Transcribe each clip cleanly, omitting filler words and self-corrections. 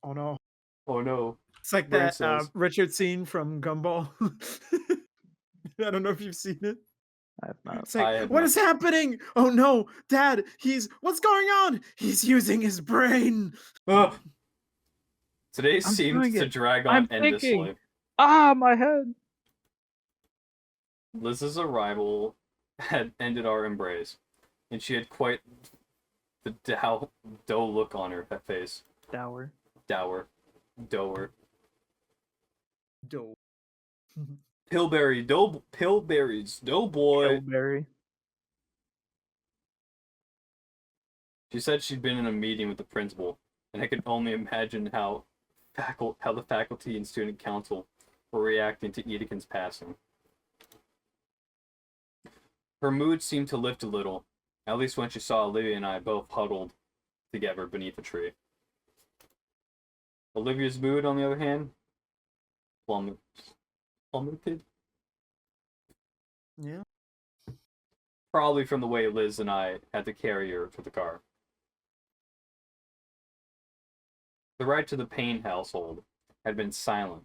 Oh no. Oh no. It's like Brain that cells. Richard scene from Gumball. I don't know if you've seen it. I have not. It's I like, have what not. is happening? Oh no, Dad, what's going on? He's using his brain. Ugh. Today I'm seemed doing to it. drag I'm on thinking. endlessly. Ah, my head. Liz's arrival had ended our embrace, and she had quite the dough look on her face. Dower. Dour. Doer. Dope. Pillberries, doughboy. Pillberry. She said she'd been in a meeting with the principal, and I could only imagine how the faculty and student council were reacting to Edekin's passing. Her mood seemed to lift a little, at least when she saw Olivia and I both huddled together beneath a tree. Olivia's mood, on the other hand, plummeted. Yeah. Probably from the way Liz and I had to carry her to the car. The ride to the Payne household had been silent,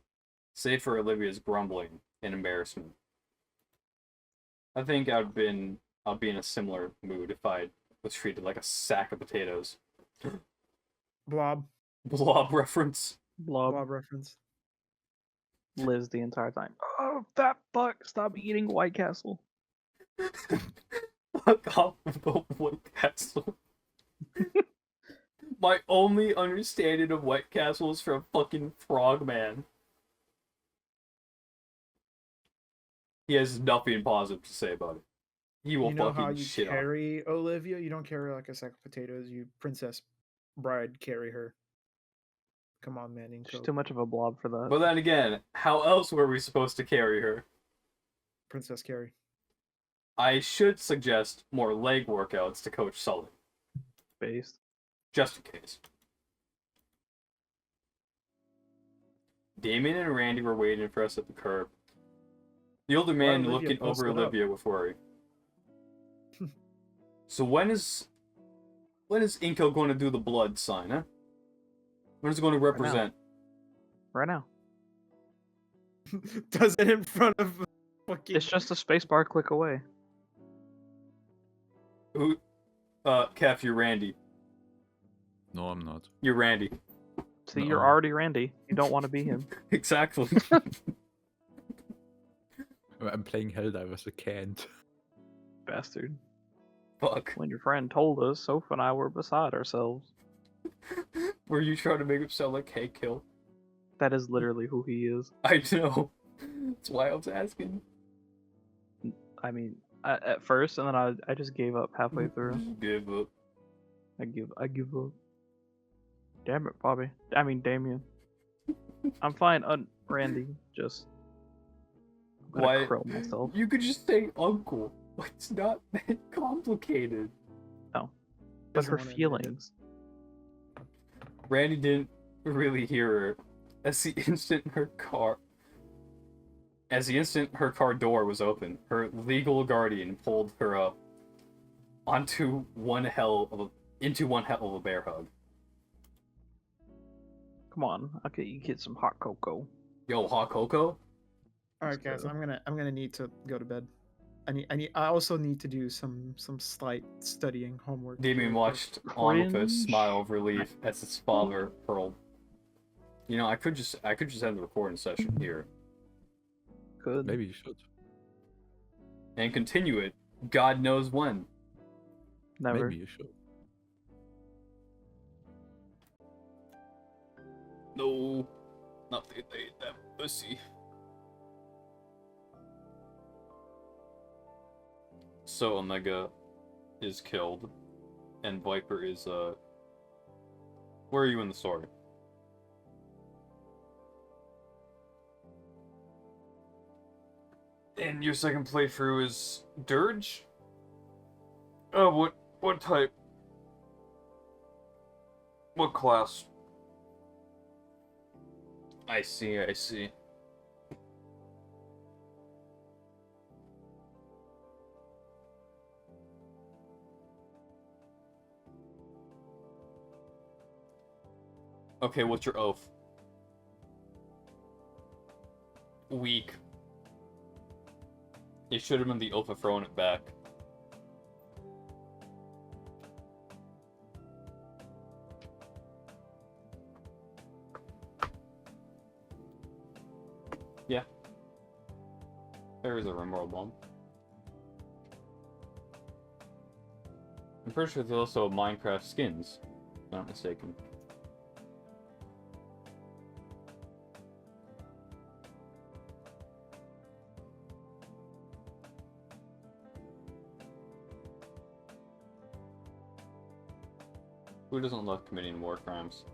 save for Olivia's grumbling and embarrassment. I think I'd be in a similar mood if I was treated like a sack of potatoes. Blob. Blob reference. Blob. Blob reference. Liz the entire time. Oh, fat fuck! Stop eating White Castle. Fuck off about White Castle. My only understanding of White Castle is from fucking Frogman. He has nothing positive to say about it. He will You know fucking how you shit on it. carry Olivia? You don't carry like a sack of potatoes. You Princess Bride carry her. Come on, Manning. She's too much of a blob for that. But then again, how else were we supposed to carry her? Princess Carrie. I should suggest more leg workouts to Coach Sully, Based. just in case. Damien and Randy were waiting for us at the curb. The older man Olivia looking over posted up? Olivia with worry. So when is Inko going to do the blood sign, huh? When is it going to represent? Right now. Does it in front of fucking. It's just a spacebar click away. Who? Kef, you're Randy. No, I'm not. You're Randy. See, No. you're already Randy. You don't want to be him. Exactly. I'm playing Helldivers, I can't. Bastard. Fuck. When your friend told us, Soph and I were beside ourselves. Were you trying to make him sound like Hey Kill? That is literally who he is. I know. That's why I was asking. I mean, at first, and then I just gave up halfway through. Give up. I give up. Damn it, Bobby. I mean, Damien. I'm fine, Randy. Just. I'm gonna Why? krill myself. You could just say uncle. It's not that complicated. But Doesn't her wanna admit it. feelings. Randy didn't really hear her as the instant her car door was open. Her legal guardian pulled her up into one hell of a bear hug. Come on, I'll get you get some hot cocoa. Yo, hot cocoa? All right, guys. go. I'm gonna need to go to bed. I also need to do some slight studying homework. Damien for- watched on with a Cringe. smile of relief as his father hurled. You know, I could just end the recording session here Good. Maybe you should. and continue it. God knows when. Never. Maybe you should. No, not that pussy. So Omega is killed, and Viper is Where are you in the story? And your second playthrough is Dirge? Oh, what type? What class? I see. Okay, what's your oath? Weak. It should have been the oath of throwing it back. Yeah. There is a rimworld bomb. I'm pretty sure there's also Minecraft skins, if I'm not mistaken. Who doesn't love committing war crimes?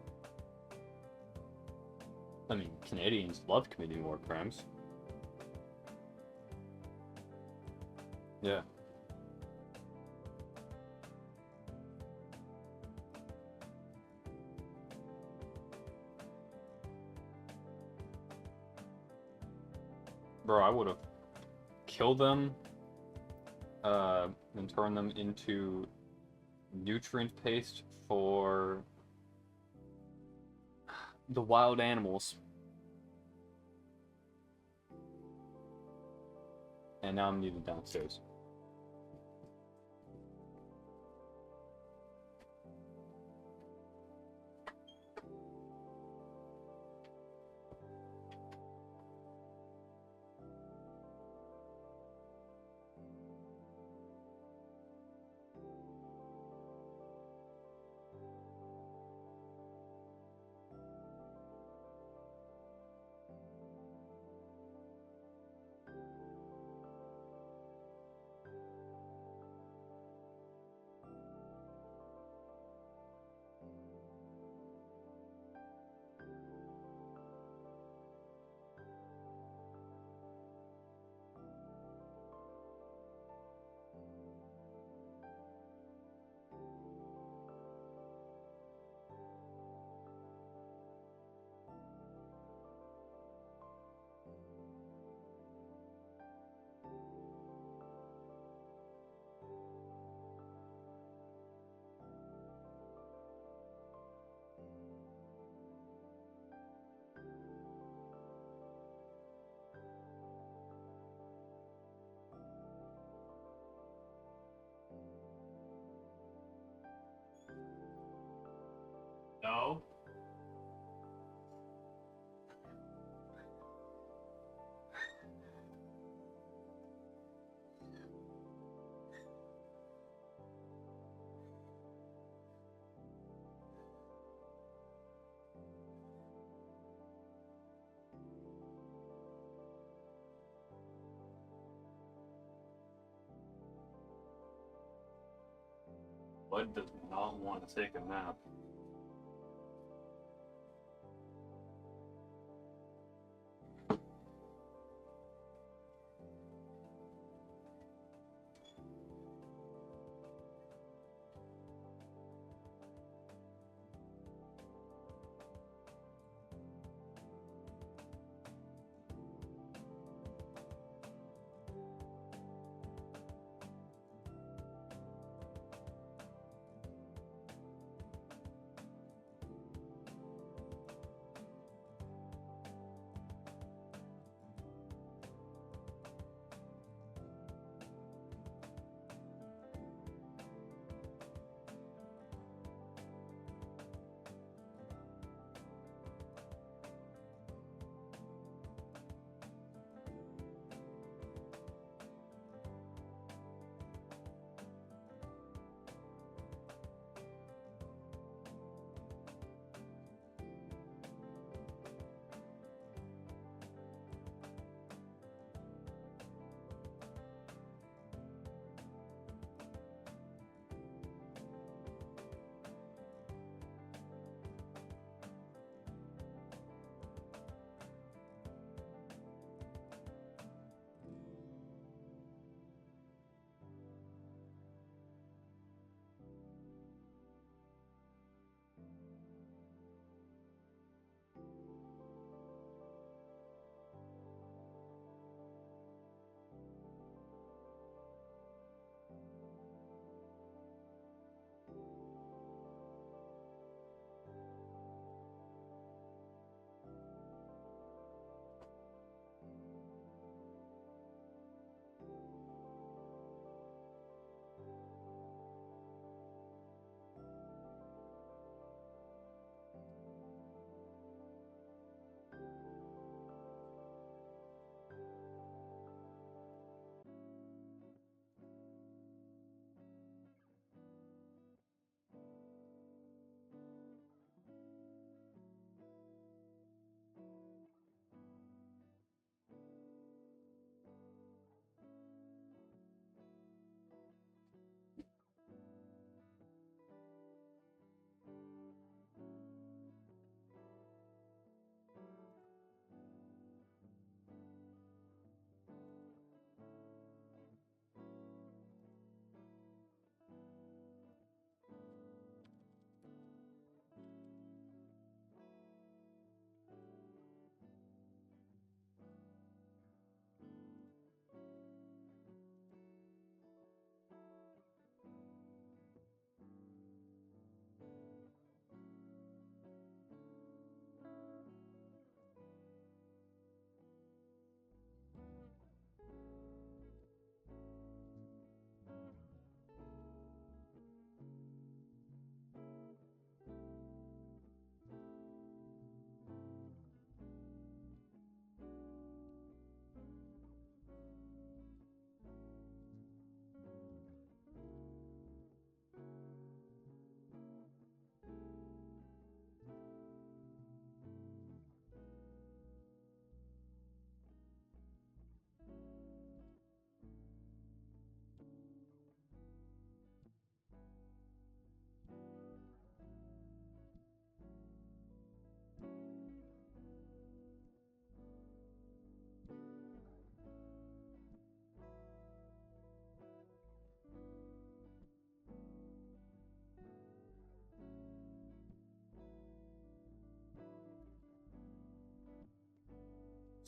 I mean, Canadians love committing war crimes. Yeah. Bro, I would have killed them, and turned them into nutrient paste for the wild animals. And now I'm needed downstairs. No. Bud does not want to take a nap.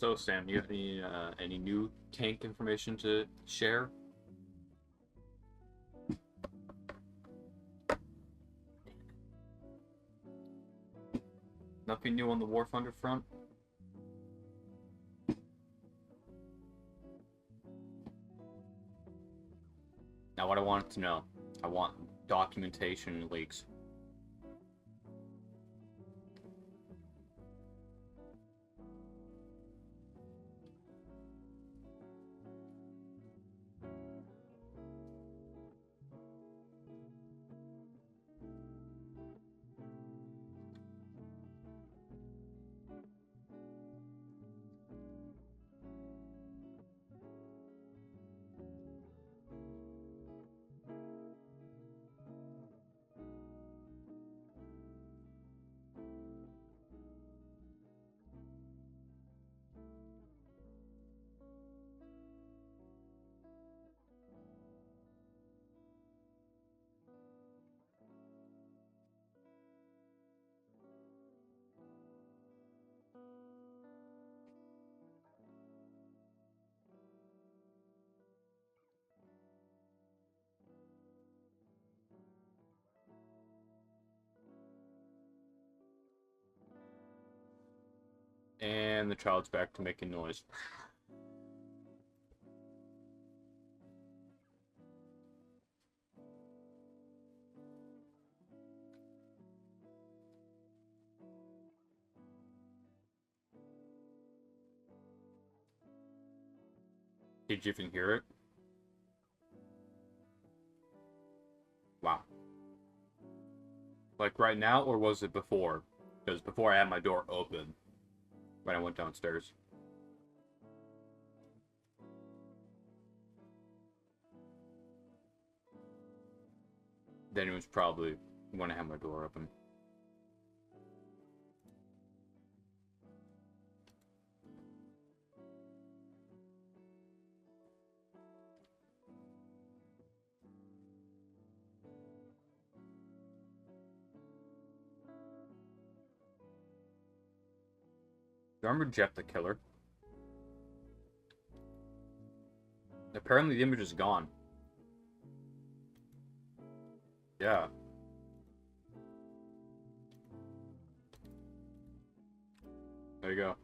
So Sam, you have any new tank information to share? Nothing new on the War Thunder front? Now what I wanted to know, I want documentation leaks. And the child's back to making noise. Did you even hear it? Wow. Like right now, or was it before? Because before I had my door open when I went downstairs. Then it was probably when I had my door open. Remember Jeff the Killer? Apparently the image is gone. Yeah. There you go.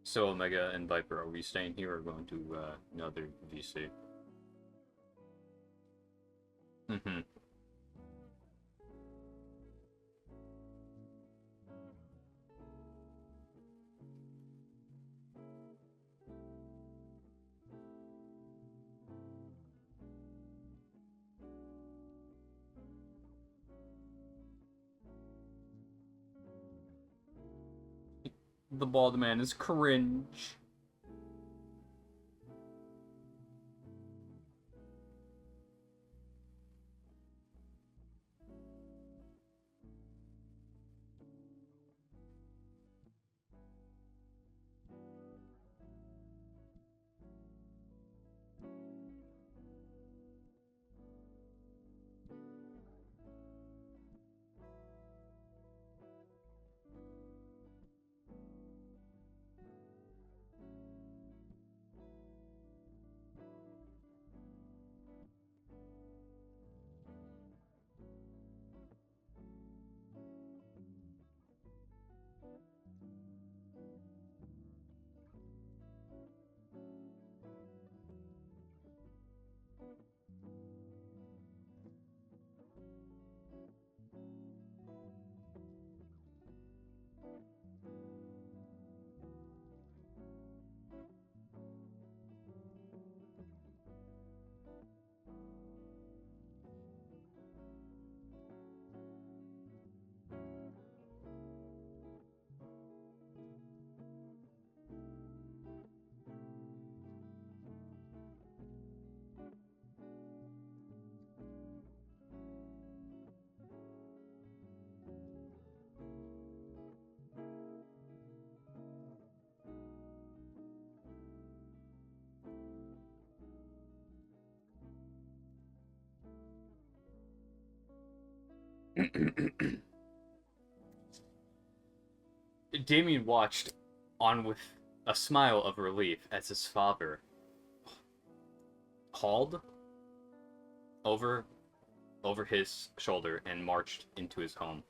So Omega and Viper, are we staying here or going to another VC? Mm-hmm. The bald man is cringe. Damien watched on with a smile of relief as his father hauled over his shoulder and marched into his home.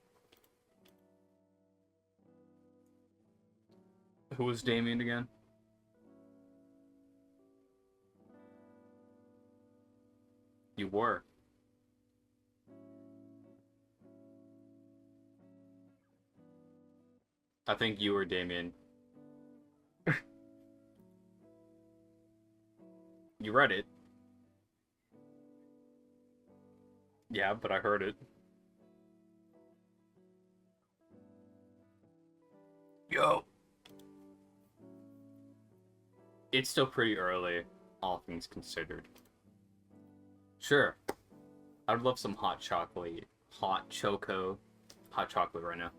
Who was Damien again? You were. I think you were Damien. You read it. Yeah, but I heard it. Yo! It's still pretty early, all things considered. Sure. I would love some hot chocolate. Hot choco. Hot chocolate right now.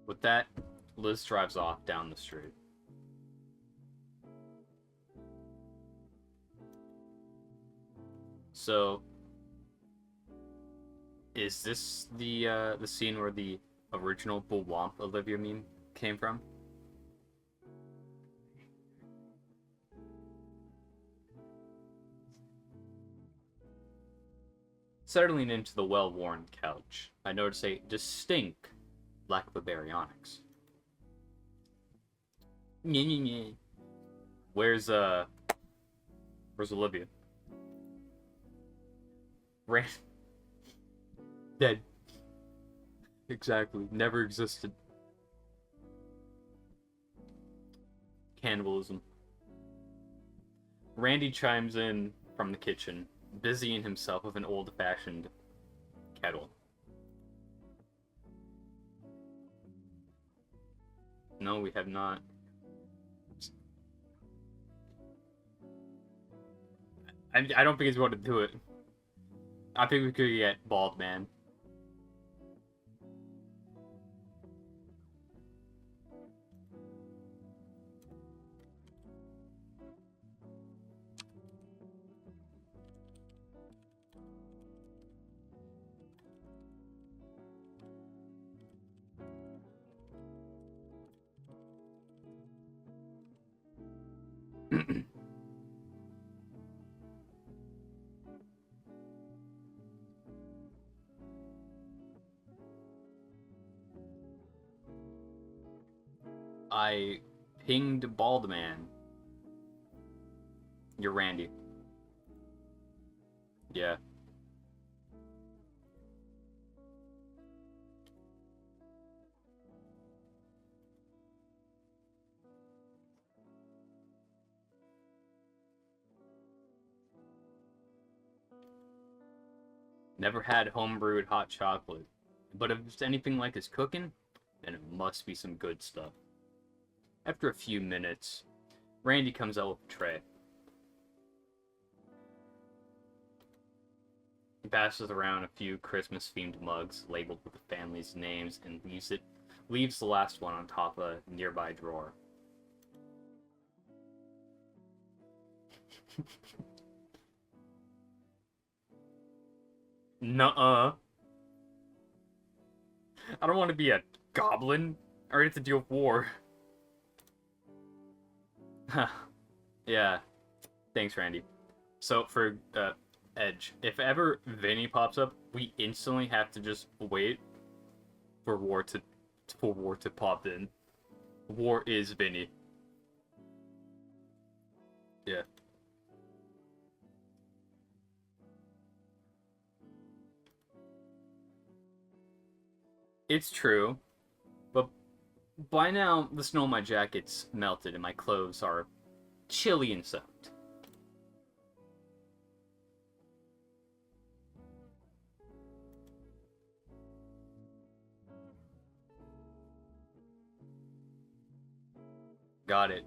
With that, Liz drives off down the street. So, is this the scene where the original Buwamp Olivia meme came from? Settling into the well-worn couch, I notice a distinct lack of baryonics. Where's Olivia? Ran dead. Exactly. Never existed. Cannibalism. Randy chimes in from the kitchen, busying himself with an old-fashioned kettle. No, we have not. I don't think he's going to do it. I think we could get Bald Man. I pinged Baldman. You're Randy. Yeah. Never had homebrewed hot chocolate. But if it's anything like his cooking, then it must be some good stuff. After a few minutes, Randy comes out with a tray. He passes around a few Christmas-themed mugs labeled with the family's names and leaves the last one on top of a nearby drawer. Nuh-uh. I don't want to be a goblin. I already have to deal with war. Yeah. Thanks, Randy. So, for Edge, if ever Vinny pops up, we instantly have to just wait for war to pop in. War is Vinny. Yeah. It's true, but by now the snow on my jacket's melted and my clothes are chilly and soaked. Got it.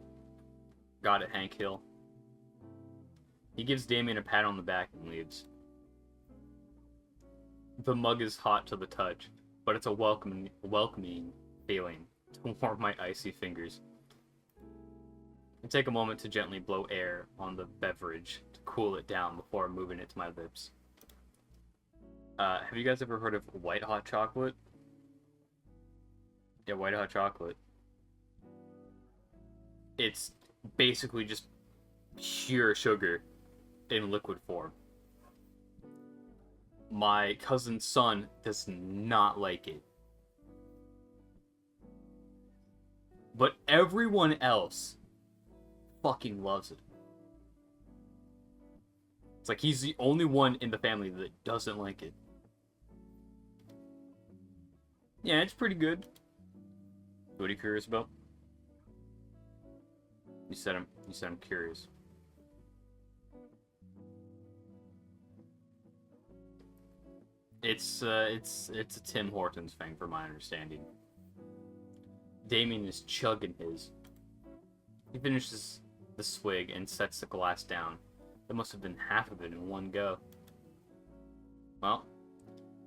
Got it, Hank Hill. He gives Damien a pat on the back and leaves. The mug is hot to the touch, but it's a welcoming feeling to warm my icy fingers. I take a moment to gently blow air on the beverage to cool it down before moving it to my lips. Have you guys ever heard of white hot chocolate? Yeah, white hot chocolate. It's basically just pure sugar in liquid form. My cousin's son does not like it. But everyone else fucking loves it. It's like he's the only one in the family that doesn't like it. Yeah, it's pretty good. What are you curious about? You said I'm curious. It's a Tim Hortons thing, from my understanding. Damien is chugging his. He finishes the swig and sets the glass down. There must have been half of it in one go. Well,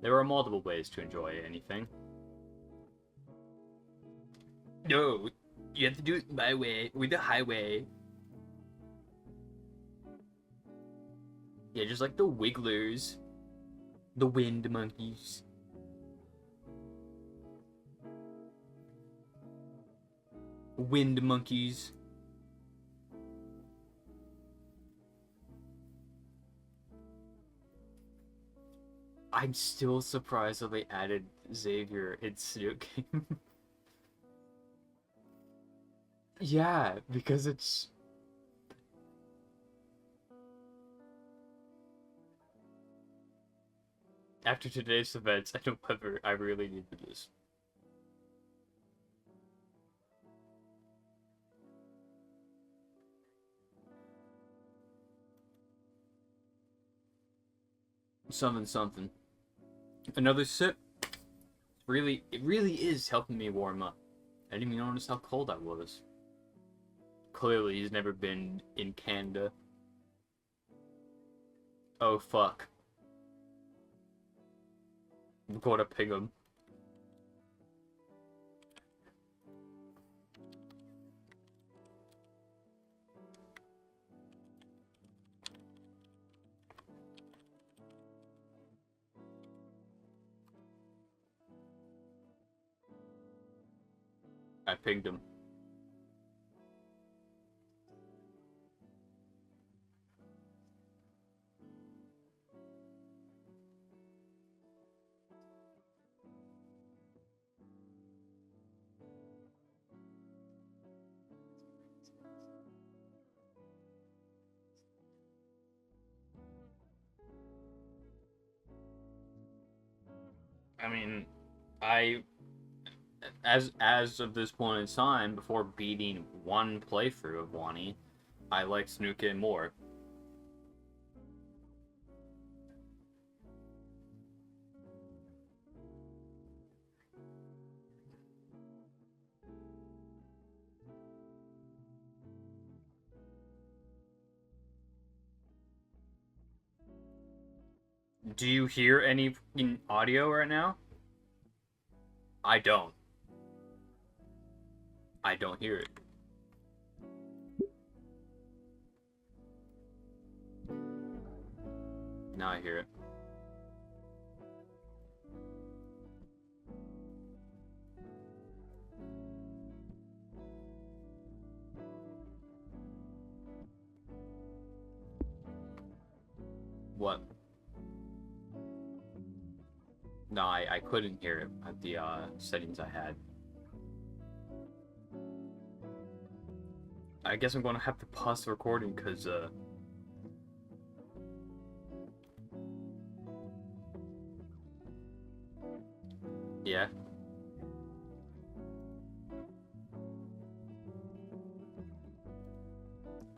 there are multiple ways to enjoy anything. No, you have to do it my way, with the highway. Yeah, just like the Wigglers. The wind monkeys. Wind monkeys. I'm still surprised that they added Xavier in Snook. Yeah, because it's... After today's events, I don't ever... I really needed this. Something. Another sip. It really is helping me warm up. I didn't even notice how cold I was. Clearly, he's never been in Canada. Oh, fuck. I'm going to ping him. I pinged him. I mean, I as of this point in time, before beating one playthrough of Wani, I like Snuka more. Do you hear any in audio right now? I don't. I don't hear it. Now I hear it. What? No, I couldn't hear it at the settings I had. I guess I'm gonna have to pause the recording because yeah.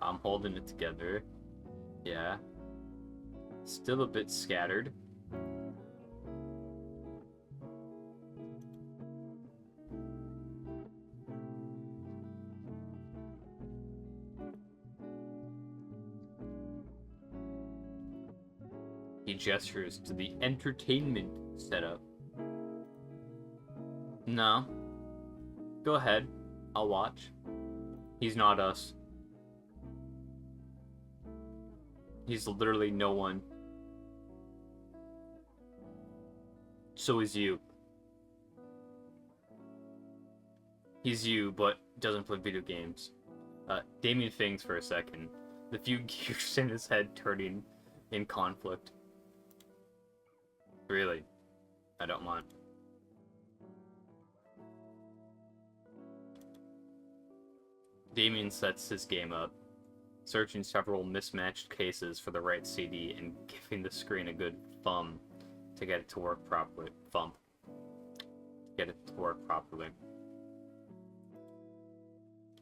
I'm holding it together. Yeah. Still a bit scattered. He gestures to the entertainment setup. No. Go ahead. I'll watch. He's not us. He's literally no one. So is you. He's you, but doesn't play video games. Damien thinks for a second. The few gears in his head turning in conflict. Really? I don't mind. Damien sets his game up, searching several mismatched cases for the right CD and giving the screen a good thumb to get it to work properly. Thump. Get it to work properly.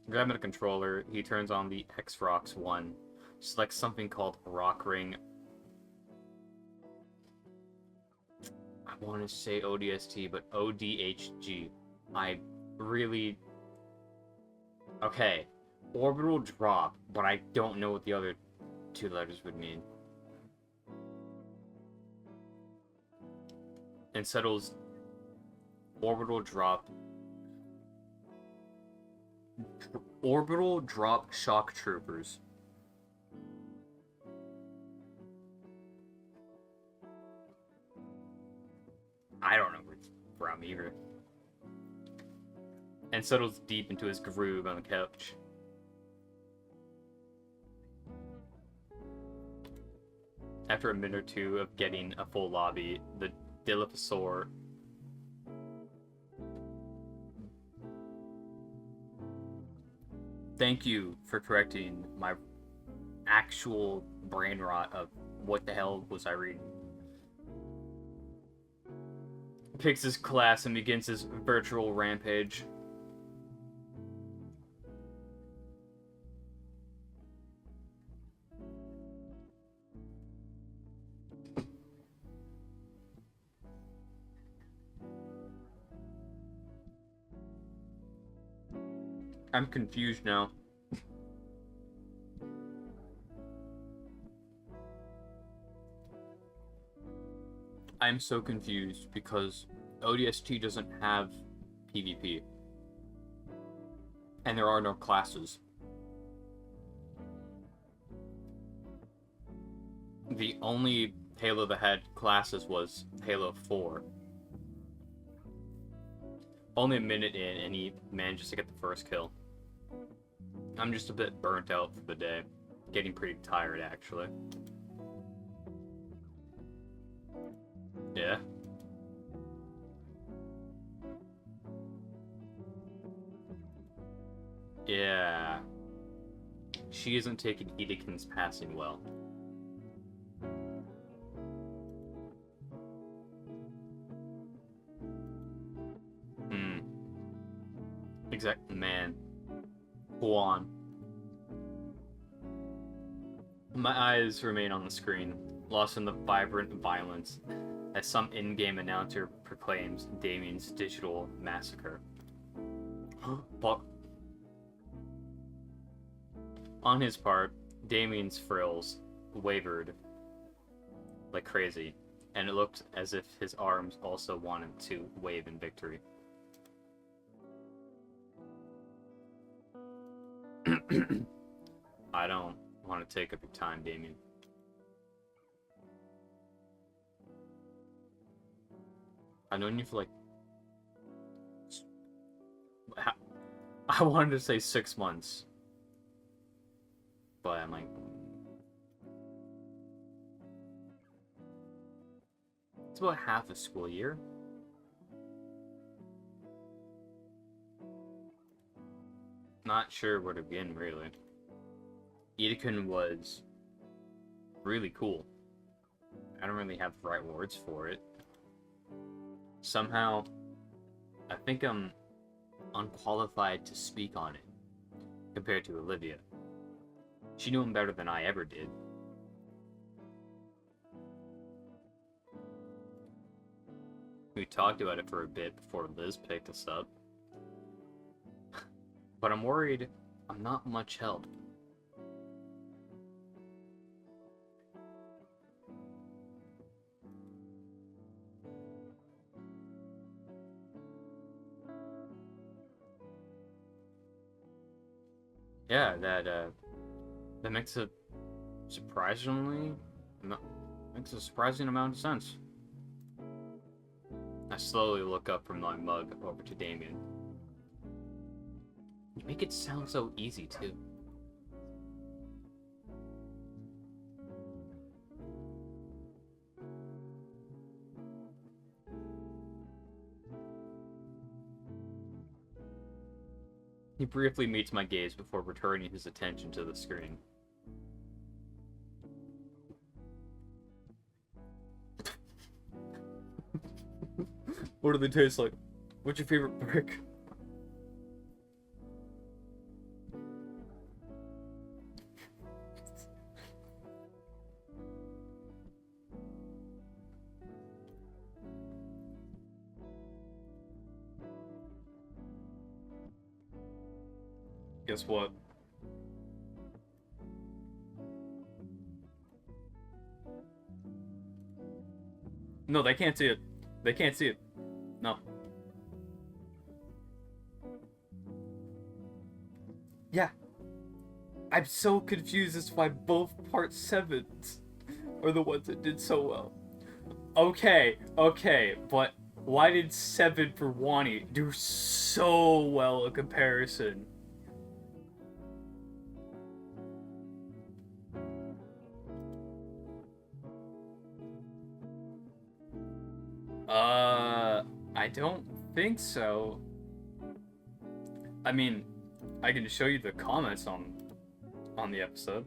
Grabbing the controller, he turns on the Xbox One, selects something called Rock Ring. I want to say ODST, but ODHG. I really... Okay. Orbital drop, but I don't know what the other two letters would mean. And settles orbital drop. Orbital drop shock troopers. I don't know where it's from either. And settles deep into his groove on the couch. After a minute or two of getting a full lobby, the Dilophosaur thank you for correcting my actual brain rot of what the hell was I reading. Picks his class and begins his virtual rampage. I'm confused now. I'm so confused because ODST doesn't have PvP. And there are no classes. The only Halo that had classes was Halo 4. Only a minute in and he manages to get the first kill. I'm just a bit burnt out for the day. Getting pretty tired, actually. Yeah. Yeah. She isn't taking Edekin's passing well. exact man. Juan. My eyes remain on the screen, lost in the vibrant violence, as some in-game announcer proclaims Damien's digital massacre. But on his part, Damien's frills wavered like crazy, and it looked as if his arms also wanted to wave in victory. I don't want to take up your time, Damien. I've known you for like... I wanted to say 6 months. But I'm like... It's about half a school year. Not sure where to begin, really. Edekun was really cool. I don't really have the right words for it. Somehow, I think I'm unqualified to speak on it compared to Olivia. She knew him better than I ever did. We talked about it for a bit before Liz picked us up. But I'm worried I'm not much help. Yeah, that makes a surprising amount of sense. I slowly look up from my mug over to Damien. You make it sound so easy, too. He briefly meets my gaze before returning his attention to the screen. What do they taste like? What's your favorite brick? Guess what? No, they can't see it. They can't see it. No. Yeah. I'm so confused as to why both part 7s are the ones that did so well. Okay, but why did 7 for Wani do so well in comparison? I don't think so. I mean, I can show you the comments on the episode.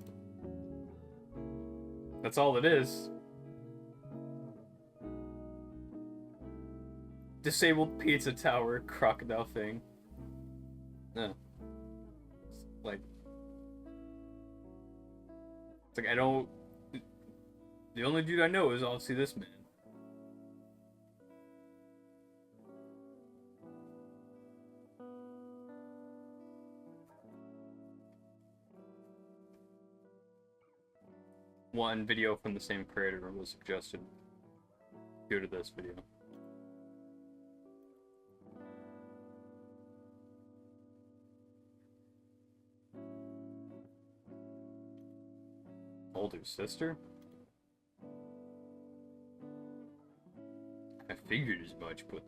That's all it is. Disabled pizza tower, crocodile thing. No. It's like I don't... The only dude I know is obviously this man. One video from the same creator was suggested due to this video. Older sister? I figured as much, but...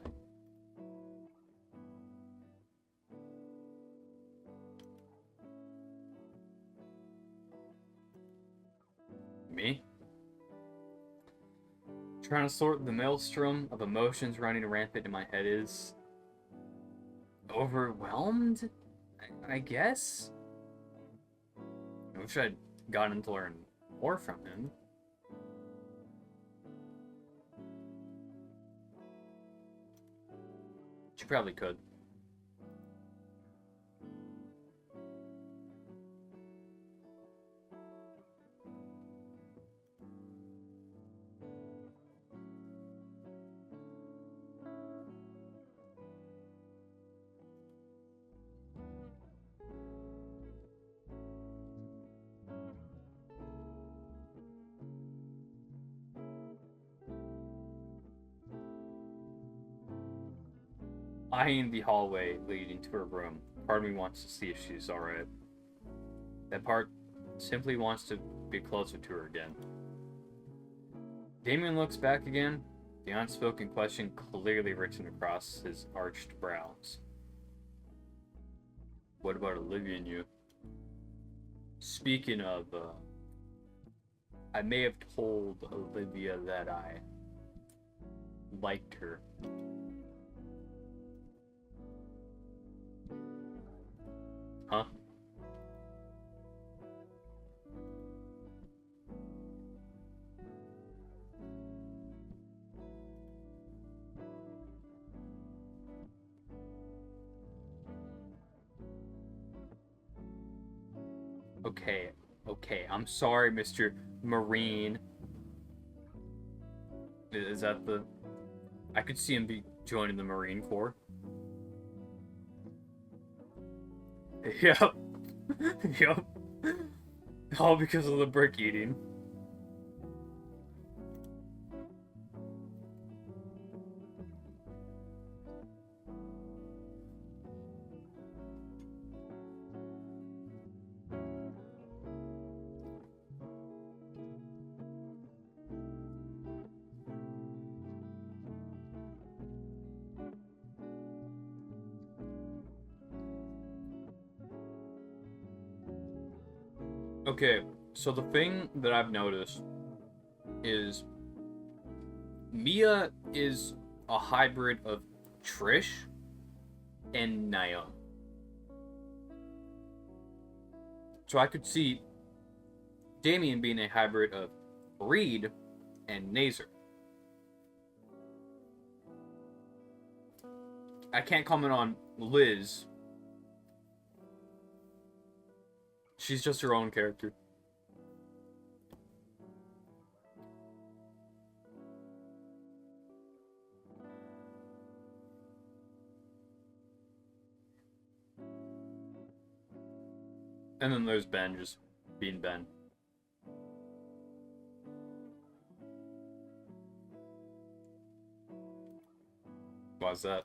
Me? Trying to sort the maelstrom of emotions running rampant in my head is... overwhelmed? I guess? I wish I'd gotten to learn more from him. She probably could. eyeing the hallway leading to her room. Part of me wants to see if she's alright. That part simply wants to be closer to her again. Damien looks back again, the unspoken question clearly written across his arched brows. What about Olivia and you? Speaking of, I may have told Olivia that I liked her. Huh? Okay, I'm sorry, Mr. Marine. Is that the... I could see him be joining the Marine Corps. Yep. Yep. All because of the brick eating. Okay, so the thing that I've noticed is Mia is a hybrid of Trish and Nayeon. So I could see Damien being a hybrid of Reed and Nazer. I can't comment on Liz. She's just her own character. And then there's Ben just being Ben. Why's that?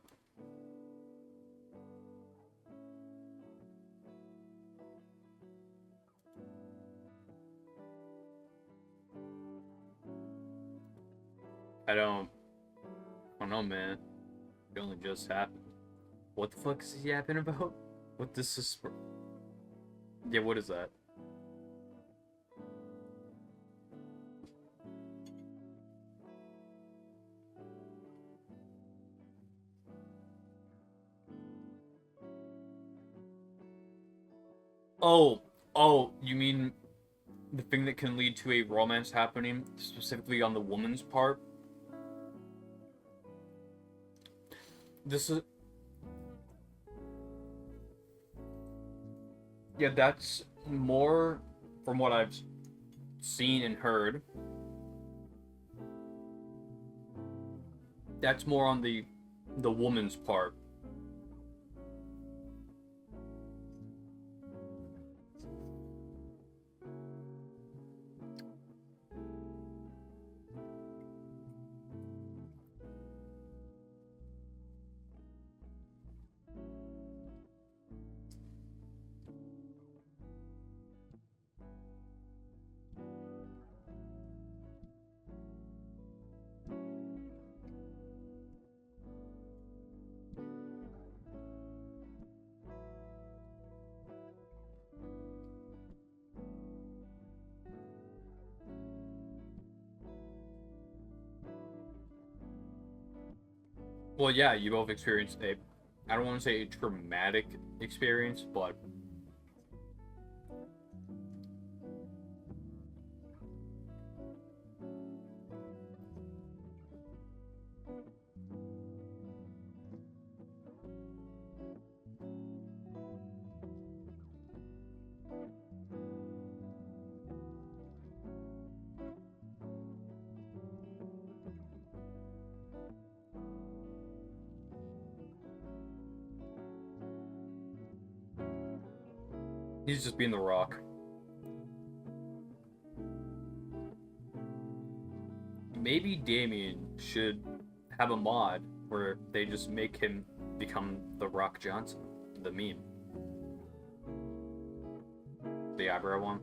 I don't know, man. It only just happened. What the fuck is he yapping about? What this is? Yeah, what is that? Oh, you mean the thing that can lead to a romance happening, specifically on the woman's part? This is... Yeah, that's more from what I've seen and heard. That's more on the woman's part. Well, yeah, you both experienced a, I don't want to say a traumatic experience, but he's just being the Rock. Maybe Damien should have a mod where they just make him become the Rock Johnson, the meme. The eyebrow one.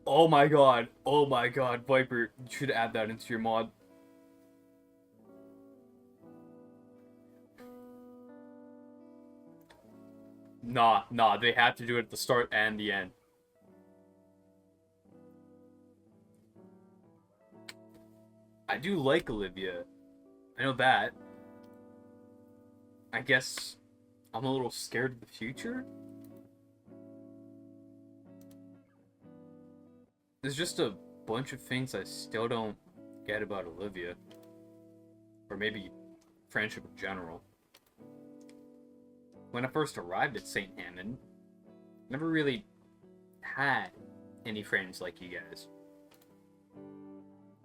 Oh my god, Viper, you should add that into your mod. Nah, they have to do it at the start and the end. I do like Olivia. I know that. I guess I'm a little scared of the future. There's just a bunch of things I still don't get about Olivia. Or maybe friendship in general. When I first arrived at St. Hammond, never really had any friends like you guys.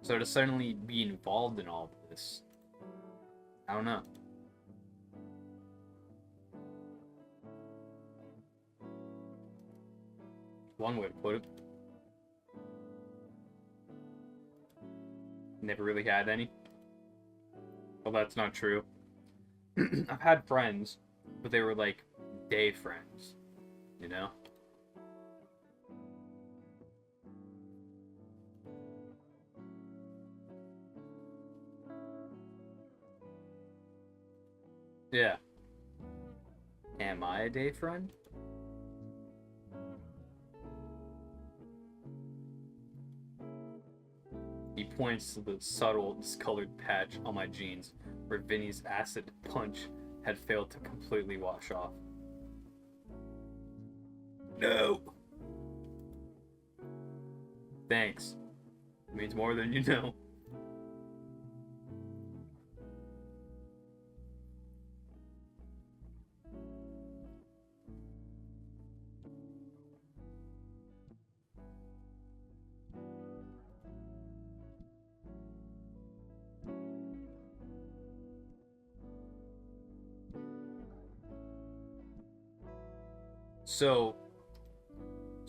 So to suddenly be involved in all of this, I don't know. One way to put it. Never really had any. Well, that's not true. I've had friends, but they were like day friends, you know? Yeah. Am I a day friend? He points to the subtle, discolored patch on my jeans where Vinny's acid punch had failed to completely wash off. No! Thanks. It means more than you know.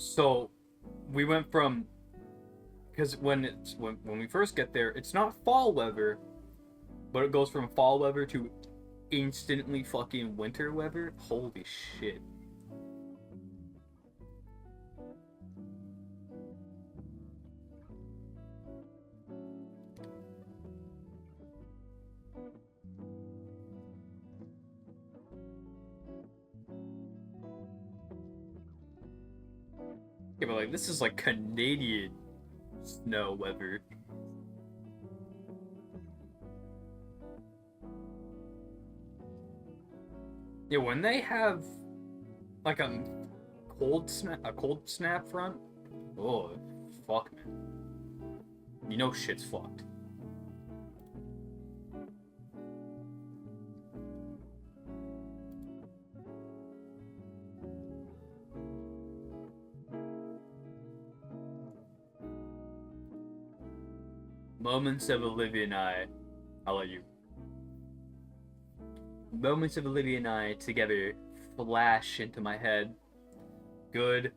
So we went from, because when we first get there, it's not fall weather, but it goes from fall weather to instantly fucking winter weather. Holy shit. Yeah, but like, this is like Canadian snow weather. Yeah, when they have like a cold snap front, oh fuck, man. You know shit's fucked. Moments of Olivia and I'll let you. Moments of Olivia and I together flash into my head. Good,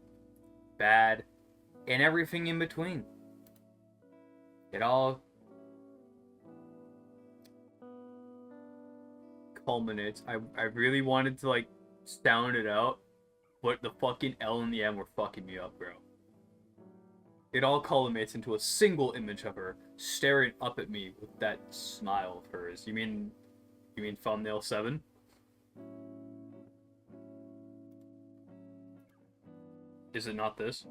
bad, and everything in between. It all culminates. I really wanted to like sound it out, but the fucking L and the M were fucking me up, bro. It all culminates into a single image of her staring up at me with that smile of hers. You mean thumbnail 7? Is it not this?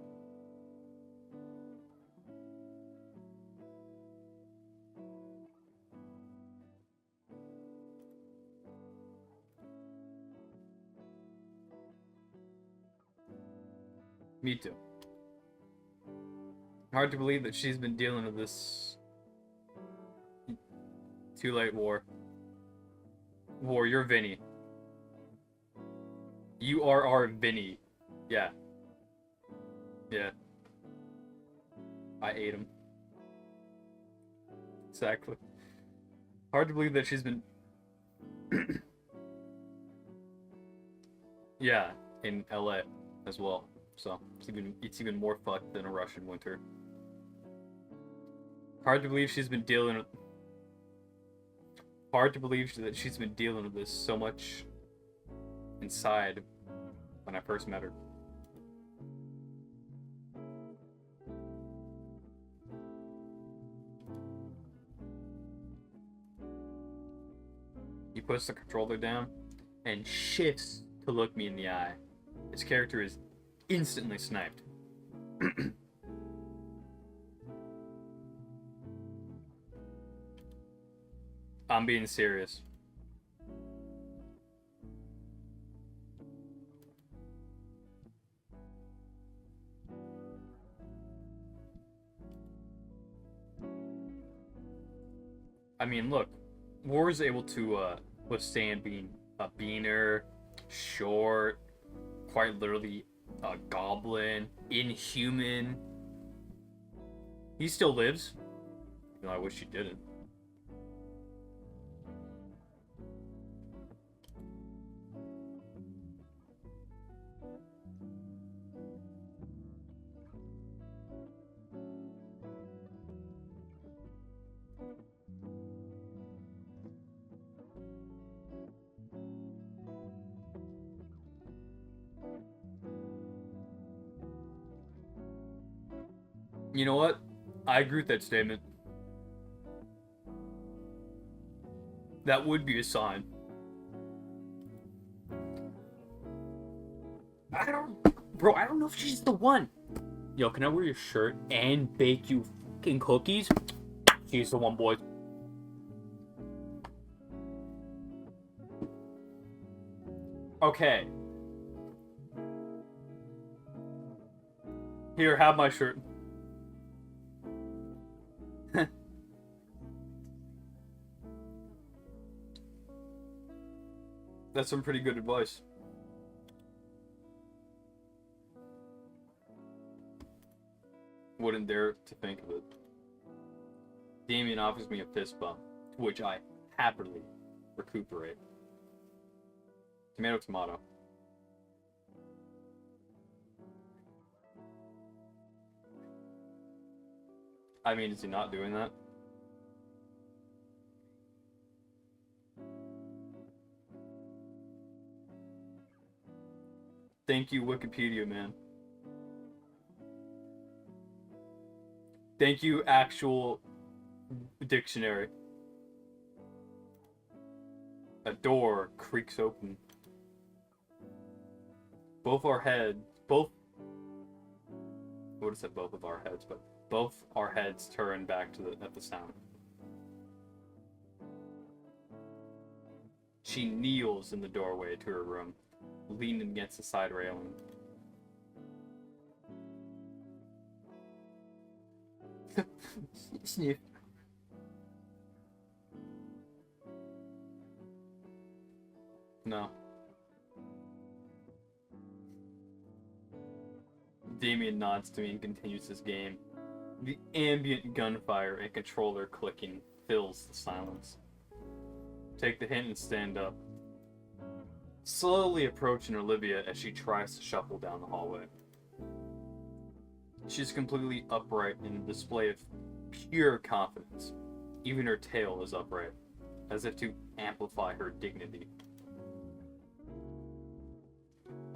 Me too. Hard to believe that she's been dealing with this too late war. War, you're Vinny. You are our Vinny. Yeah. Yeah. I ate him. Exactly. Hard to believe that she's been Yeah, in LA as well. So it's even more fucked than a Russian winter. Hard to believe she's been dealing with. Hard to believe that she's been dealing with this so much inside when I first met her. He puts the controller down and shifts to look me in the eye. His character is instantly sniped. I'm being serious. I mean, look, War is able to withstand being a beaner, short, quite literally a goblin, inhuman. He still lives. You know, I wish he didn't. You know what? I agree with that statement. That would be a sign. I don't know if she's the one. Yo, can I wear your shirt and bake you fucking cookies? She's the one, boys. Okay. Here, have my shirt. That's some pretty good advice. Wouldn't dare to think of it. Damien offers me a fist bump, to which I happily recuperate. Tomato, tomato. I mean, is he not doing that? Thank you, Wikipedia, man. Thank you, actual dictionary. A door creaks open. Both our heads, both... I would have said both of our heads, but both our heads turn back to at the sound. She kneels in the doorway to her room, leaning against the side railing. Sniff. No. Damien nods to me and continues his game. The ambient gunfire and controller clicking fills the silence. Take the hint and stand up. Slowly approaching Olivia as she tries to shuffle down the hallway. She's completely upright in a display of pure confidence. Even her tail is upright, as if to amplify her dignity.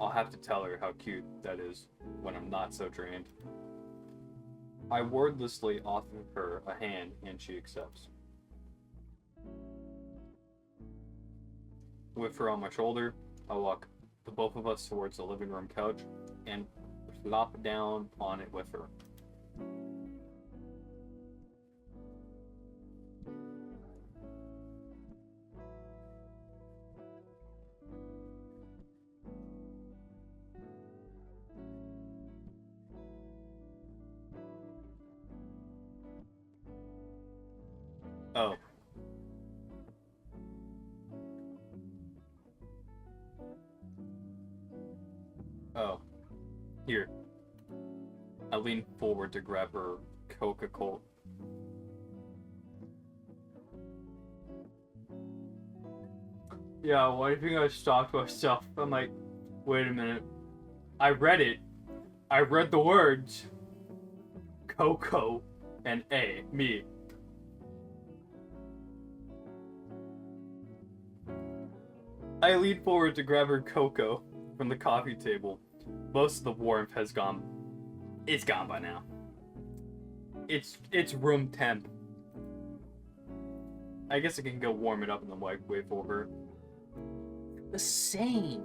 I'll have to tell her how cute that is when I'm not so trained. I wordlessly offer her a hand and she accepts. With her on my shoulder, I walk the both of us towards the living room couch and flop down on it with her. Oh. Oh. Here. I lean forward to grab her Coca-Cola. Yeah, why do you think I stalked myself? I'm like, Wait a minute. I read it. I read the words. Coco and A. Me. I lean forward to grab her cocoa from the coffee table. Most of the warmth has gone. It's gone by now. It's room temp. I guess I can go warm it up in the microwave for her. The same.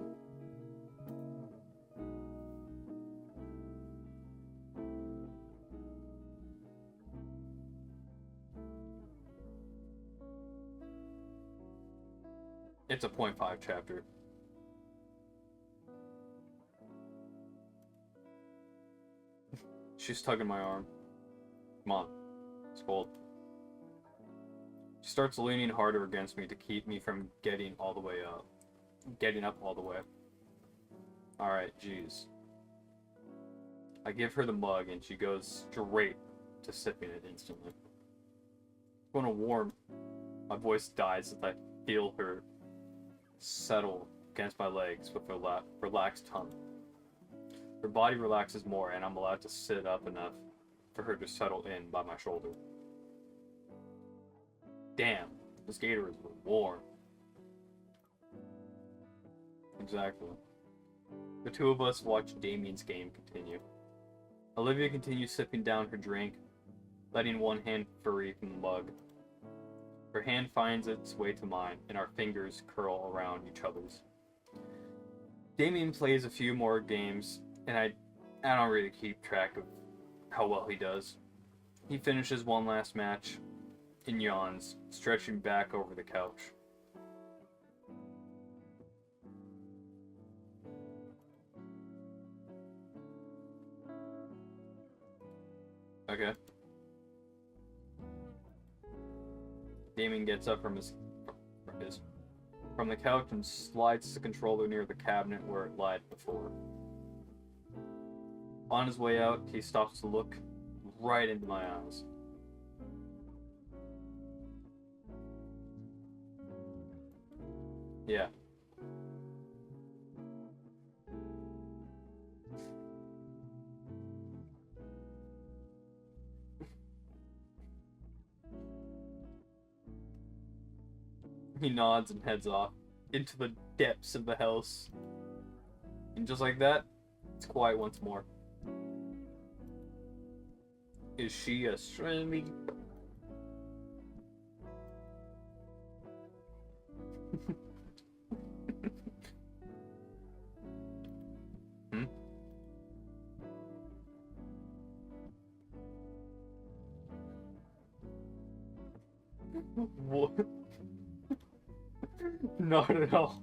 It's a 0.5 chapter. She's tugging my arm. Come on. It's cold. She starts leaning harder against me to keep me from getting all the way up. Getting up all the way. Alright, jeez. I give her the mug and she goes straight to sipping it instantly. It's going to warm. My voice dies as I feel her settle against my legs with her relaxed tongue. Her body relaxes more and I'm allowed to sit up enough for her to settle in by my shoulder. Damn, this Gator is warm. Exactly. The two of us watch Damien's game continue. Olivia continues sipping down her drink, letting one hand free from the mug. Her hand finds its way to mine, and our fingers curl around each other's. Damien plays a few more games, and I don't really keep track of how well he does. He finishes one last match and yawns, stretching back over the couch. Okay. Damien gets up from the couch and slides the controller near the cabinet where it lied before. On his way out, he stops to look right into my eyes. Yeah. He nods and heads off into the depths of the house. And just like that, it's quiet once more. Is she asleep? Hmm? What? Not at all.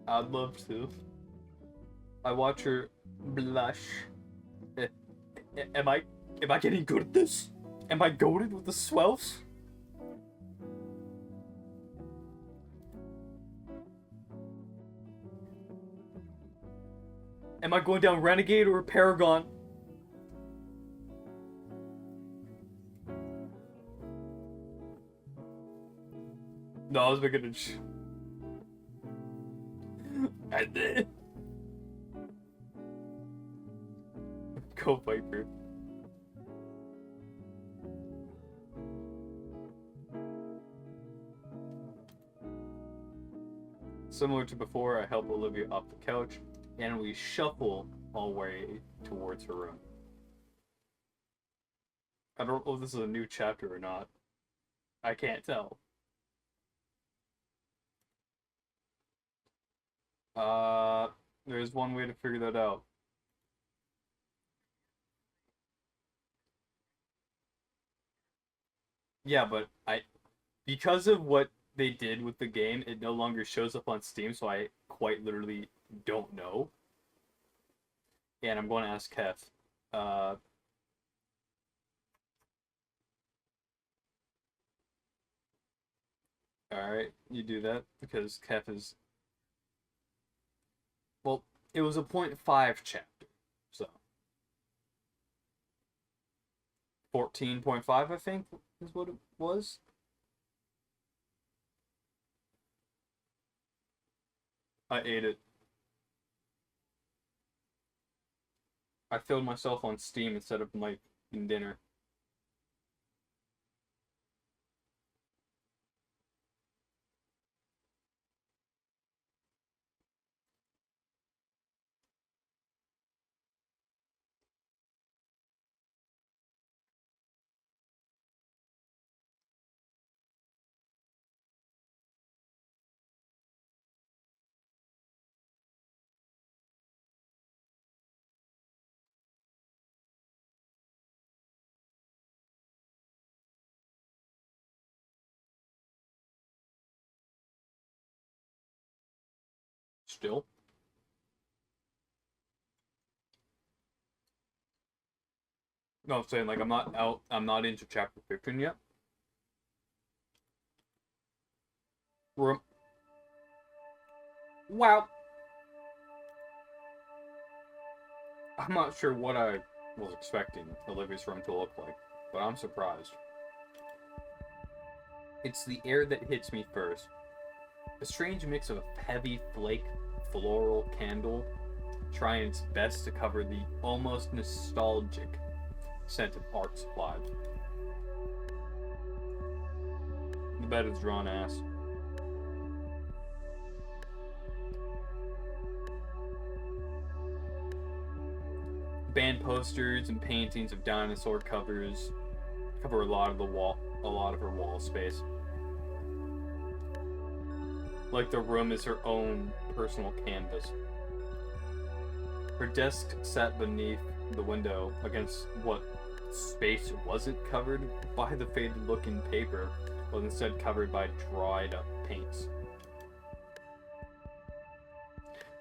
I'd love to. I watch her blush. Am I getting good at this? Am I goated with the swells? Am I going down Renegade or Paragon? No, I was making a and then go Viper. Similar to before, I help Olivia up the couch, and we shuffle all the way towards her room. I don't know if this is a new chapter or not. I can't tell. There's one way to figure that out. Yeah, but because of what they did with the game, it no longer shows up on Steam, so I quite literally don't know. And I'm going to ask Keth. Alright, you do that, because Keth is... Well, it was a 0.5 chapter, so... 14.5, I think, is what it was. I ate it. I filled myself on steam instead of my dinner. Still? No, I'm saying, like, I'm not into chapter 15 yet. Wow. I'm not sure what I was expecting Olivia's room to look like, but I'm surprised. It's the air that hits me first. A strange mix of heavy flake floral candle trying its best to cover the almost nostalgic scent of art supply. The bed is drawn ass. Band posters and paintings of dinosaur covers cover a lot of her wall space. Like the room is her own personal canvas. Her desk sat beneath the window against what space wasn't covered by the faded looking paper, but instead covered by dried up paints.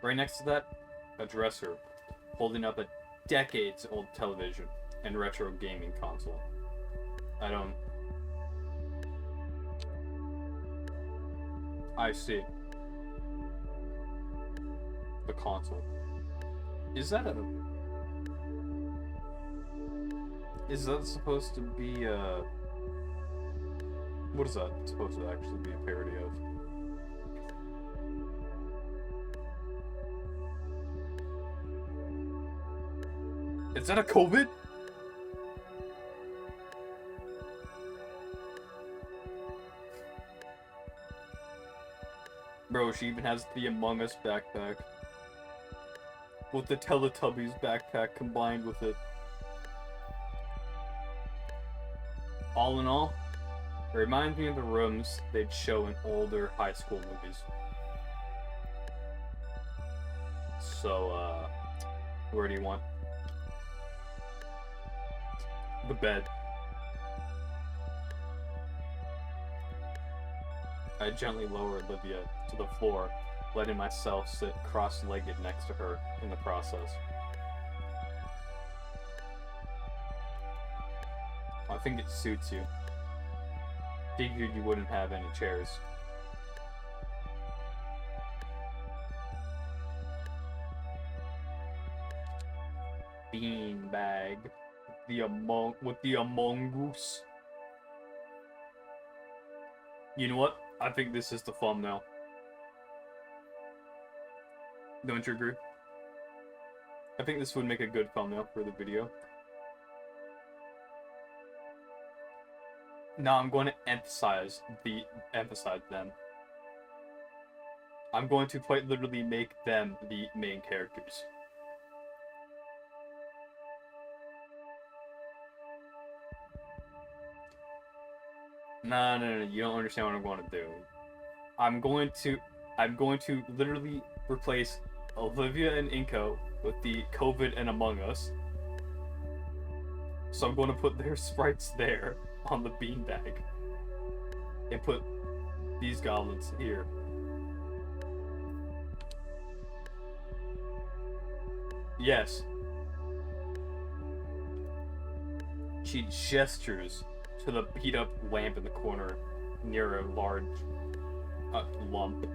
Right next to that, a dresser holding up a decades old television and retro gaming console. I see. The console. Is that supposed to be what is that supposed to actually be a parody of? Is that a COVID? Bro, she even has the Among Us backpack. With the Teletubbies backpack combined with it. All in all, it reminds me of the rooms they'd show in older high school movies. So, where do you want? The bed. I gently lowered Olivia to the floor, letting myself sit cross-legged next to her in the process. I think it suits you. Figured you wouldn't have any chairs. Beanbag. With the Among Us. You know what? I think this is the thumbnail. Don't you agree? I think this would make a good thumbnail for the video. Now I'm going to emphasize them. I'm going to quite literally make them the main characters. No, you don't understand what I'm going to do. I'm going to literally replace Olivia and Inko with the COVID and Among Us. So I'm going to put their sprites there on the beanbag. And put these goblins here. Yes. She gestures to the beat-up lamp in the corner near a large lump.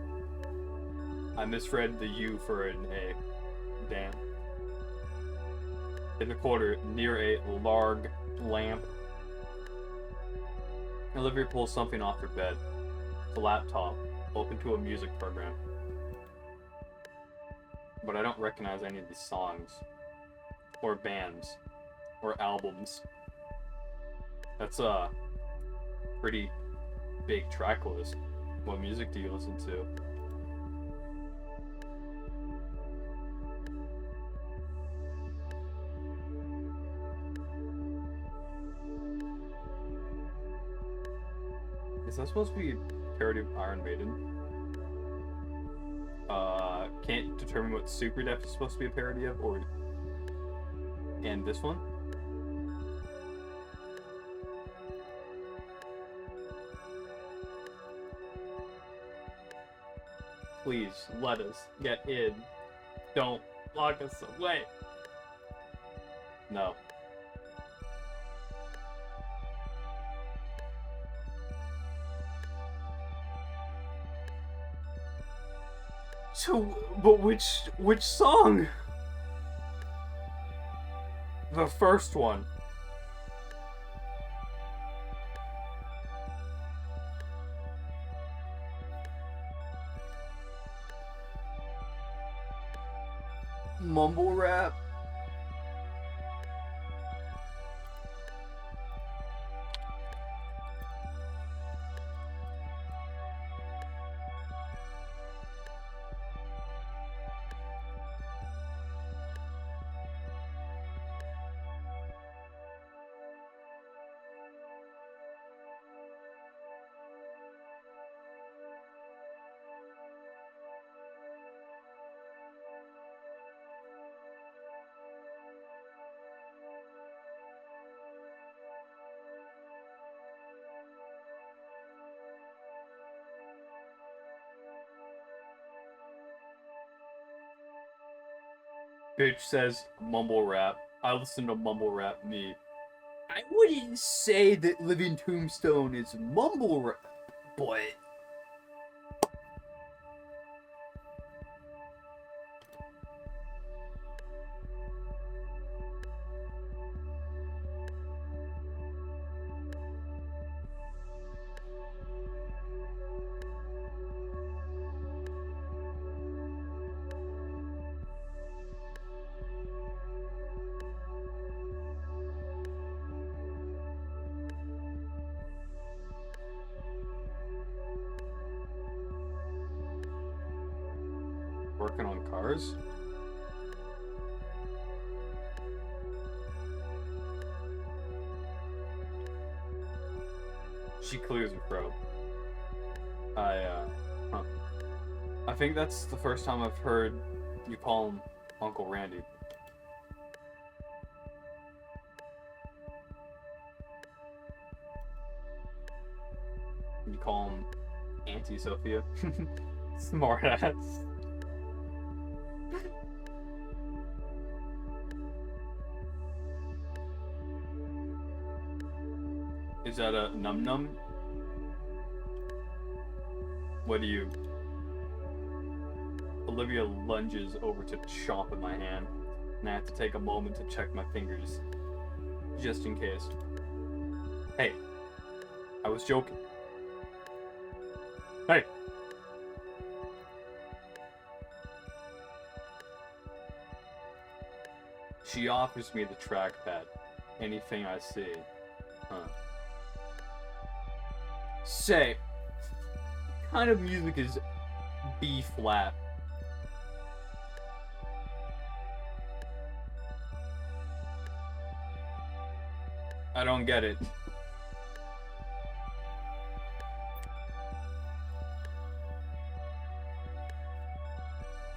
I misread the U for an A. Damn. In the corner, near a large lamp, Olivia pulls something off her bed. It's a laptop, open to a music program. but I don't recognize any of these songs, or bands, or albums. That's a pretty big track list. What music do you listen to? Is that supposed to be a parody of Iron Maiden? Can't determine what Super Def is supposed to be a parody of, or... And this one? Please, let us get in. Don't lock us away. No. So, but which song? The first one. Mumble rap. Bitch says mumble rap. I listen to mumble rap, me. I wouldn't say that Living Tombstone is mumble rap, but... Working on cars? She clears her throat. Huh. I think that's the first time I've heard you call him Uncle Randy. You call him Auntie Sophia. Smartass. Is that a num num? What do you... Olivia lunges over to chomp in my hand, and I have to take a moment to check my fingers, just in case. Hey, I was joking. Hey! She offers me the trackpad. Anything I see. Huh. Say, what kind of music is B flat? I don't get it.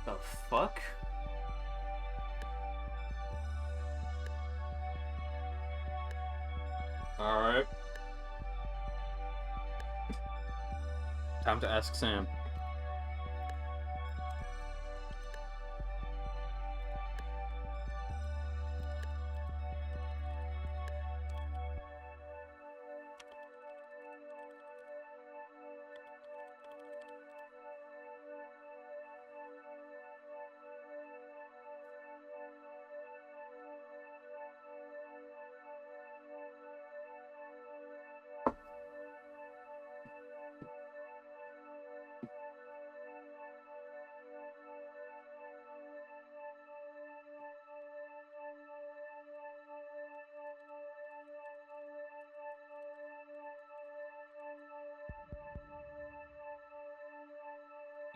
The fuck? Alright. Time to ask Sam.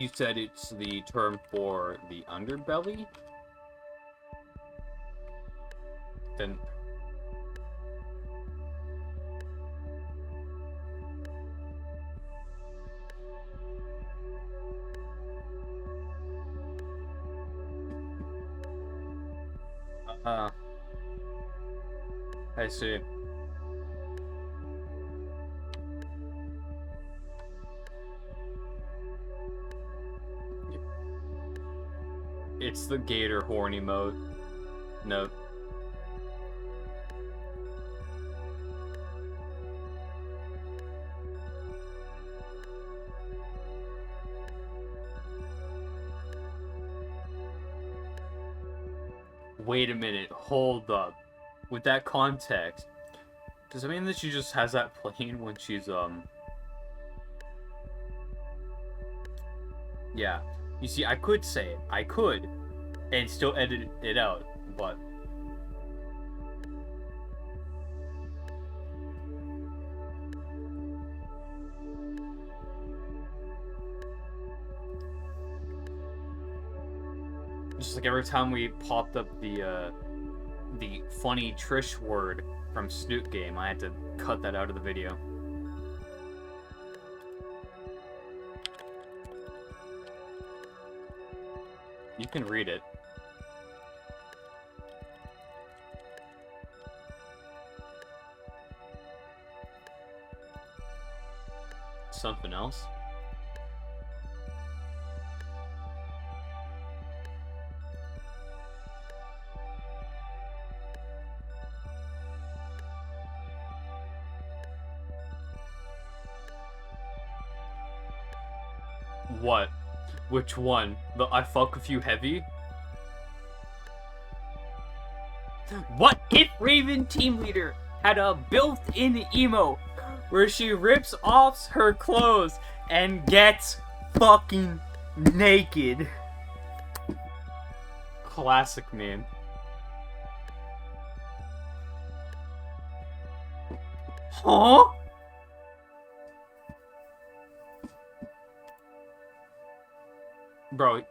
You said it's the term for the underbelly? Then... I see. It's the Gator horny mode. Note. Wait a minute, hold up. With that context, does it mean that she just has that playing when she's, yeah. You see, I could say it. I could. And still edit it out, but... Just like every time we popped up the funny Trish word from Snoot Game, I had to cut that out of the video. You can read it. Something else? What? Which one? The I fuck with you heavy? What if Raven Team Leader had a built-in emo where she rips off her clothes and gets fucking naked? Classic meme. Huh? Bro,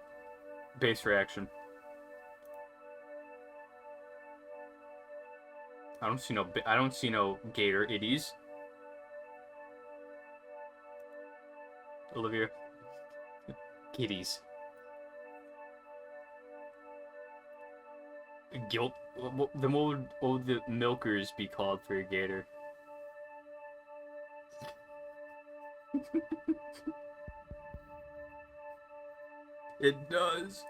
base reaction. I don't see no Gator iddies. Olivia. Kitties. Guilt. Then what would the milkers be called for a Gator? It does.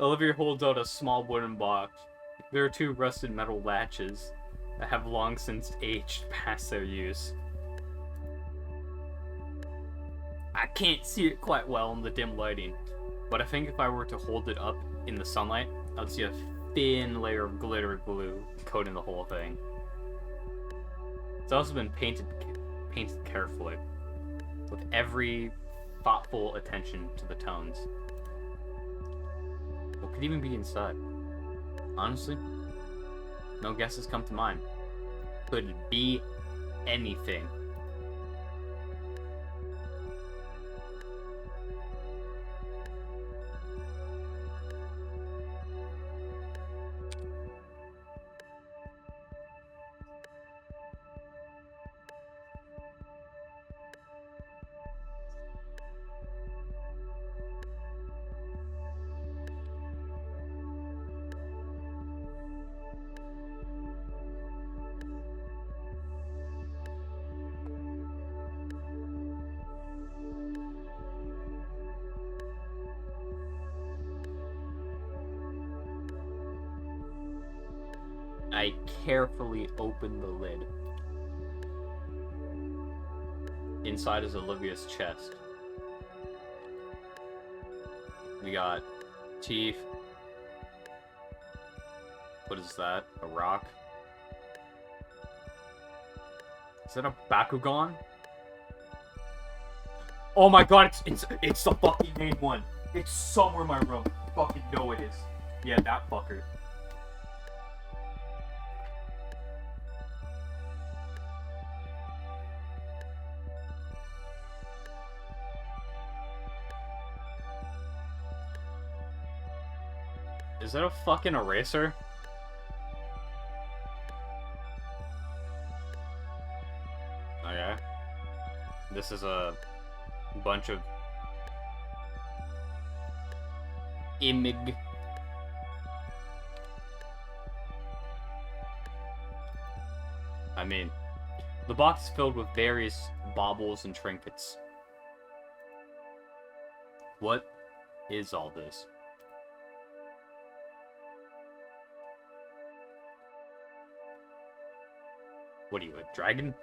Olivia holds out a small wooden box. There are 2 rusted metal latches that have long since aged past their use. I can't see it quite well in the dim lighting, but I think if I were to hold it up in the sunlight, I'd see a thin layer of glitter glue coating the whole thing. It's also been painted carefully, with every thoughtful attention to the tones. What could even be inside? Honestly, no guesses come to mind. Could be anything. I carefully open the lid. Inside is Olivia's chest. We got teeth. What is that? A rock? Is that a Bakugan? Oh my god, it's the fucking main one. It's somewhere in my room. Fucking know it is. Yeah, that fucker. Is that a fucking eraser? Okay. This is a bunch of imig. I mean, the box is filled with various baubles and trinkets. What is all this? What are you, a dragon?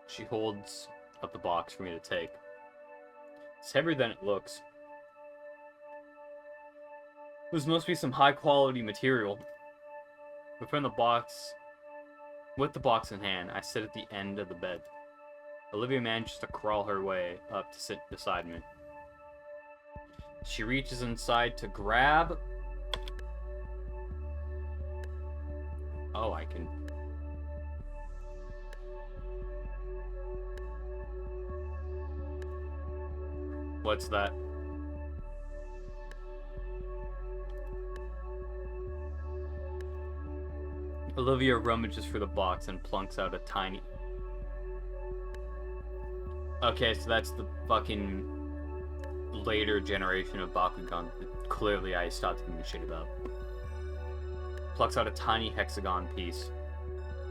She holds up the box for me to take. It's heavier than it looks. This must be some high quality material. Within the box, with the box in hand, I sit at the end of the bed. Olivia manages to crawl her way up to sit beside me. She reaches inside to grab... Oh, I can... What's that? Olivia rummages for the box and plunks out a tiny... Okay, so that's the fucking later generation of Bakugan that clearly I stopped giving a shit about. Plucks out a tiny hexagon piece.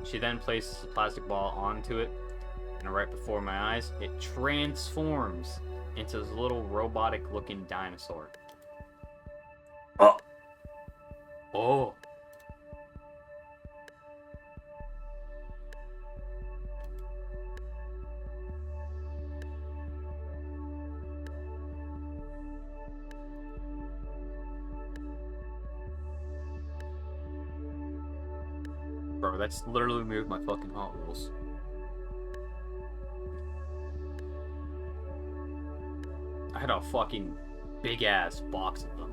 She then places a plastic ball onto it, and right before my eyes, it transforms into this little robotic-looking dinosaur. Oh! Oh! Bro, that's literally me with my fucking Hot Wheels. I had a fucking big ass box of them.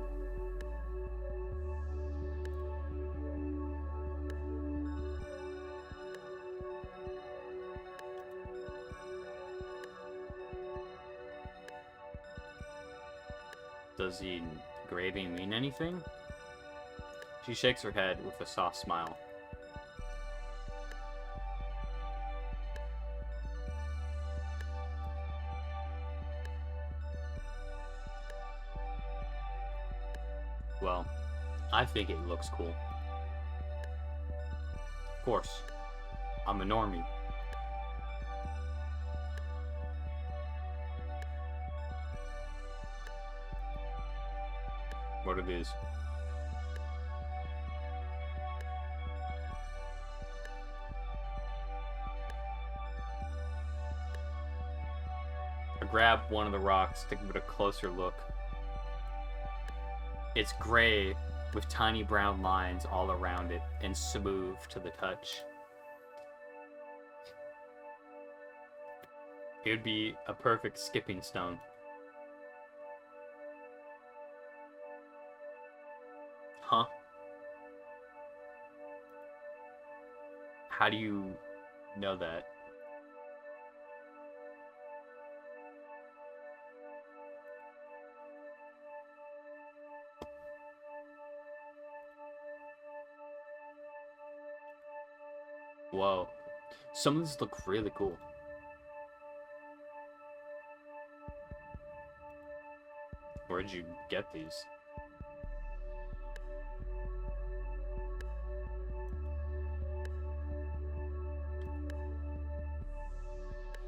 Does the engraving mean anything? She shakes her head with a soft smile. Well, I think it looks cool. Of course, I'm a normie. What are these? I grab one of the rocks to give it a closer look. It's gray with tiny brown lines all around it and smooth to the touch. It would be a perfect skipping stone. Huh? How do you know that? Whoa. Some of these look really cool. Where'd you get these?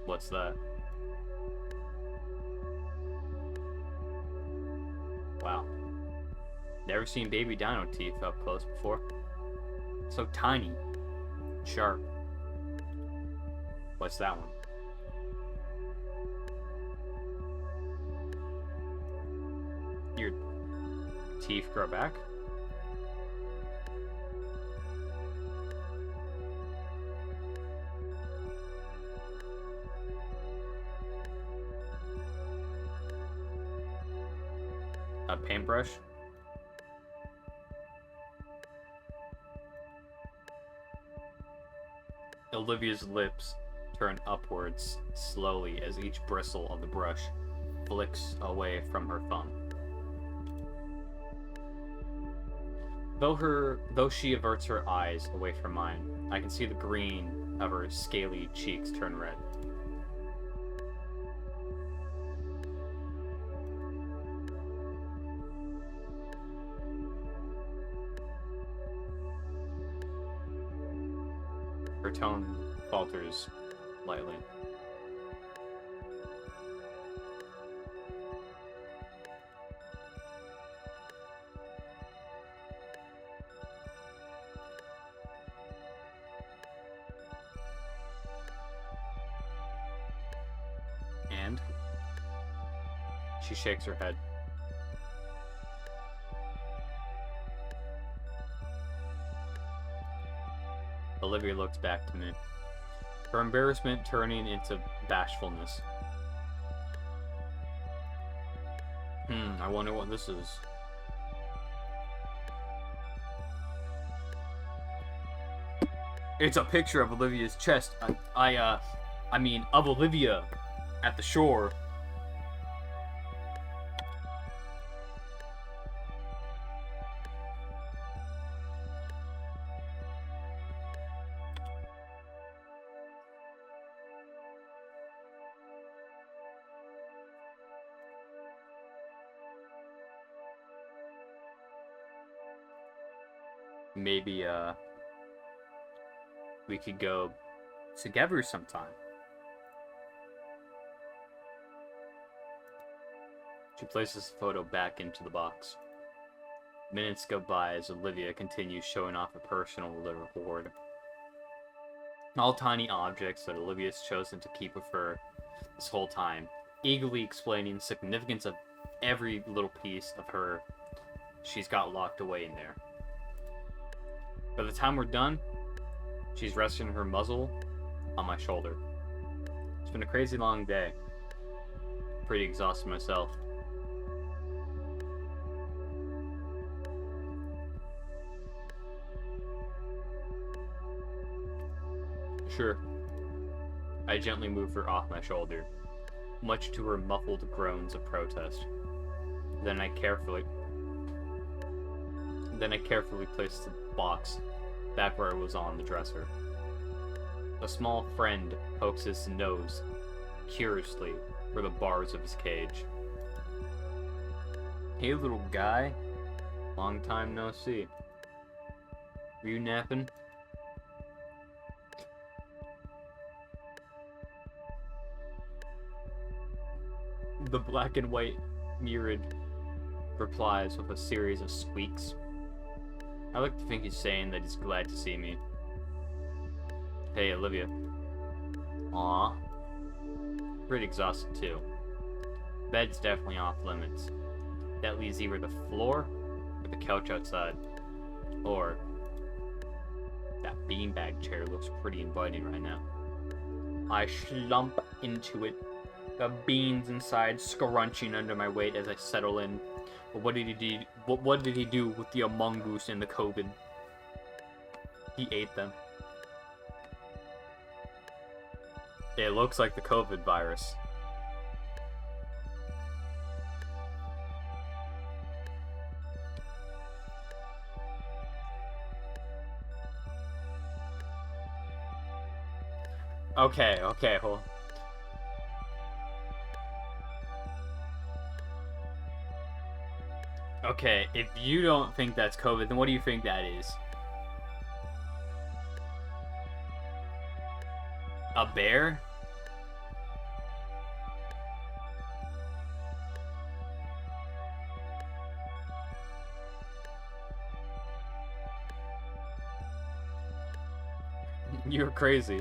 What's that? Wow. Never seen baby dino teeth up close before. So tiny. Sharp. What's that one? Your teeth grow back? A paintbrush? Olivia's lips turn upwards slowly as each bristle of the brush flicks away from her thumb. Though she averts her eyes away from mine, I can see the green of her scaly cheeks turn red. Her tone falters lightly. And she shakes her head. Olivia looks back to me, her embarrassment turning into bashfulness. I wonder what this is. It's a picture of Olivia's chest. I mean, of Olivia at the shore. Maybe, we could go together sometime. She places the photo back into the box. Minutes go by as Olivia continues showing off a personal little hoard. All tiny objects that Olivia's chosen to keep with her this whole time, eagerly explaining the significance of every little piece of her she's got locked away in there. By the time we're done, she's resting her muzzle on my shoulder. It's been a crazy long day. Pretty exhausted myself. Sure. I gently move her off my shoulder, much to her muffled groans of protest. Then I carefully place the box back where it was on the dresser. A small friend pokes his nose curiously through the bars of his cage. Hey, little guy. Long time no see. Are you napping? The black and white mirrored replies with a series of squeaks. I like to think he's saying that he's glad to see me. Hey, Olivia. Aw. Pretty exhausted, too. Bed's definitely off limits. That leaves either the floor or the couch outside. Or that beanbag chair looks pretty inviting right now. I slump into it, the beans inside scrunching under my weight as I settle in. But what did he do with the mongoose and the COVID? He ate them. It looks like the COVID virus. Okay, hold on. Okay, if you don't think that's COVID, then what do you think that is? A bear? You're crazy.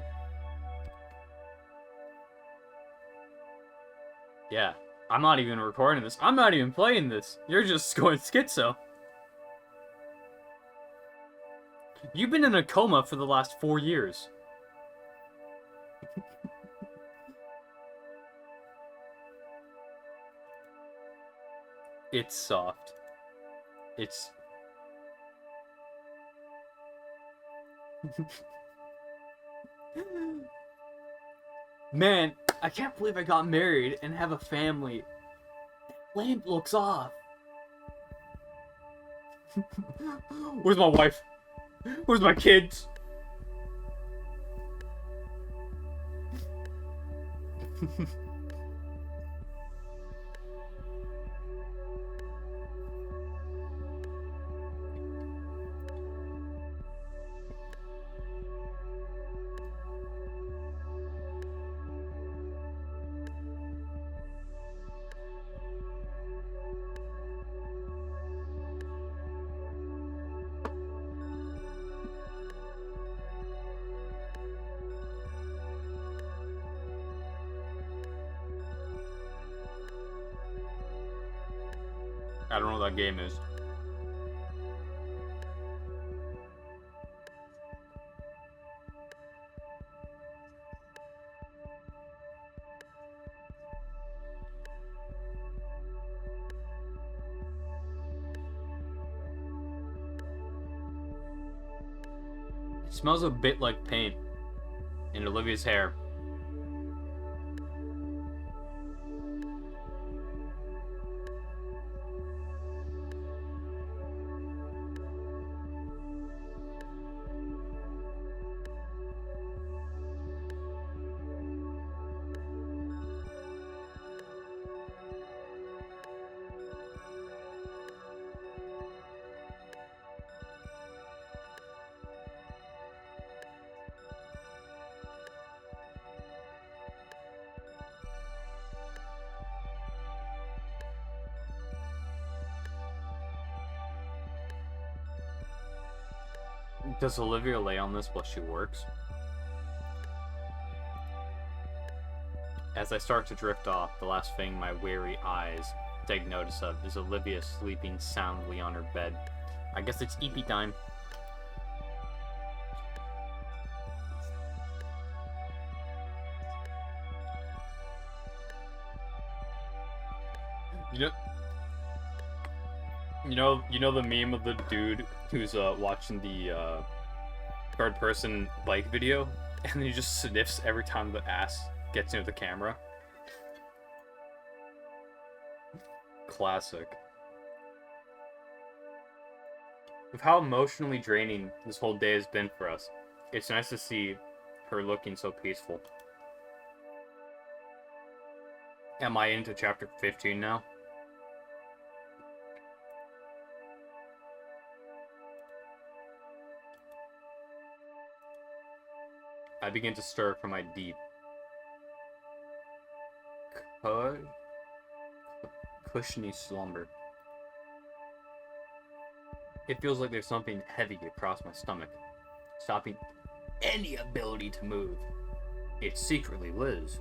Yeah. I'm not even recording this. I'm not even playing this. You're just going schizo. You've been in a coma for the last 4 years. It's soft. It's... Man, I can't believe I got married and have a family. Lamp looks off. Where's my wife? Where's my kids? I don't know what that game is. It smells a bit like paint in Olivia's hair. Does Olivia lay on this while she works? As I start to drift off, the last thing my weary eyes take notice of is Olivia sleeping soundly on her bed. I guess it's EP time. You know the meme of the dude who's watching the third person bike video, and he just sniffs every time the ass gets near the camera. Classic. With how emotionally draining this whole day has been for us, it's nice to see her looking so peaceful. Am I into chapter 15 now? I begin to stir from my deep, cushiony slumber. It feels like there's something heavy across my stomach, stopping any ability to move. It's secretly Liz.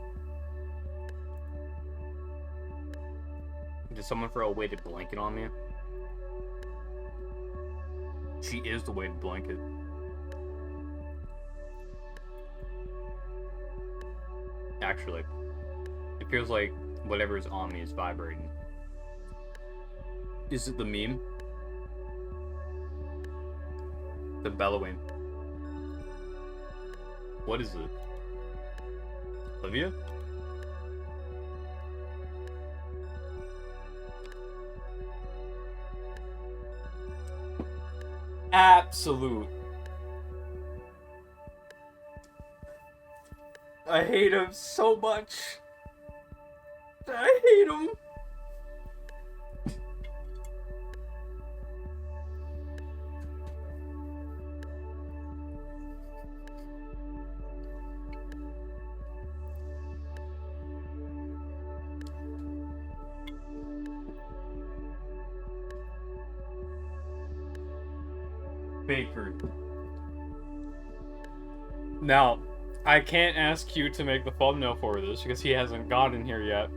Did someone throw a weighted blanket on me? She is the weighted blanket. Actually, it feels like whatever is on me is vibrating. Is it the meme? The bellowing. What is it? Olivia? Absolute. I hate him so much. I hate him. Baker. Now, I can't ask you to make the thumbnail for this because he hasn't gotten here yet.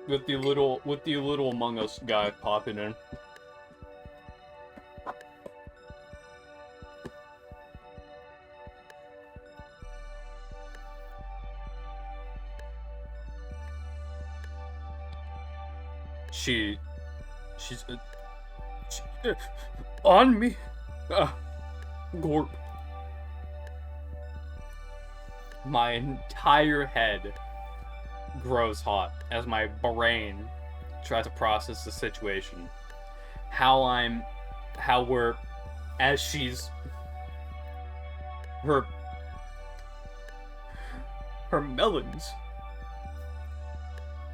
With the little Among Us guy popping in. She's on me. Gorp. My entire head grows hot as my brain tries to process the situation. As she's, her melons,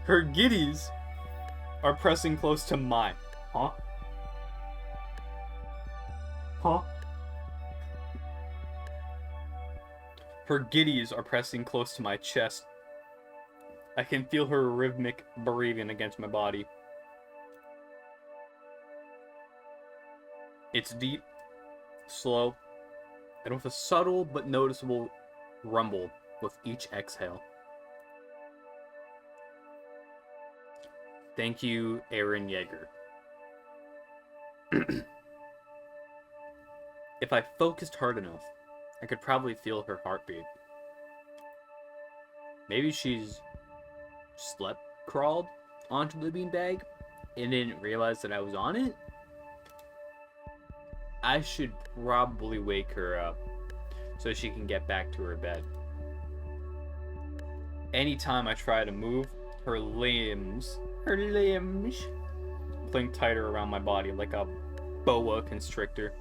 her giddies are pressing close to mine. Huh? Huh? Her giddies are pressing close to my chest. I can feel her rhythmic breathing against my body. It's deep, slow, and with a subtle but noticeable rumble with each exhale. Thank you, Aaron Yeager. If I focused hard enough, I could probably feel her heartbeat. Maybe she's crawled onto the beanbag and didn't realize that I was on it? I should probably wake her up so she can get back to her bed. Anytime I try to move, her limbs cling tighter around my body like a boa constrictor.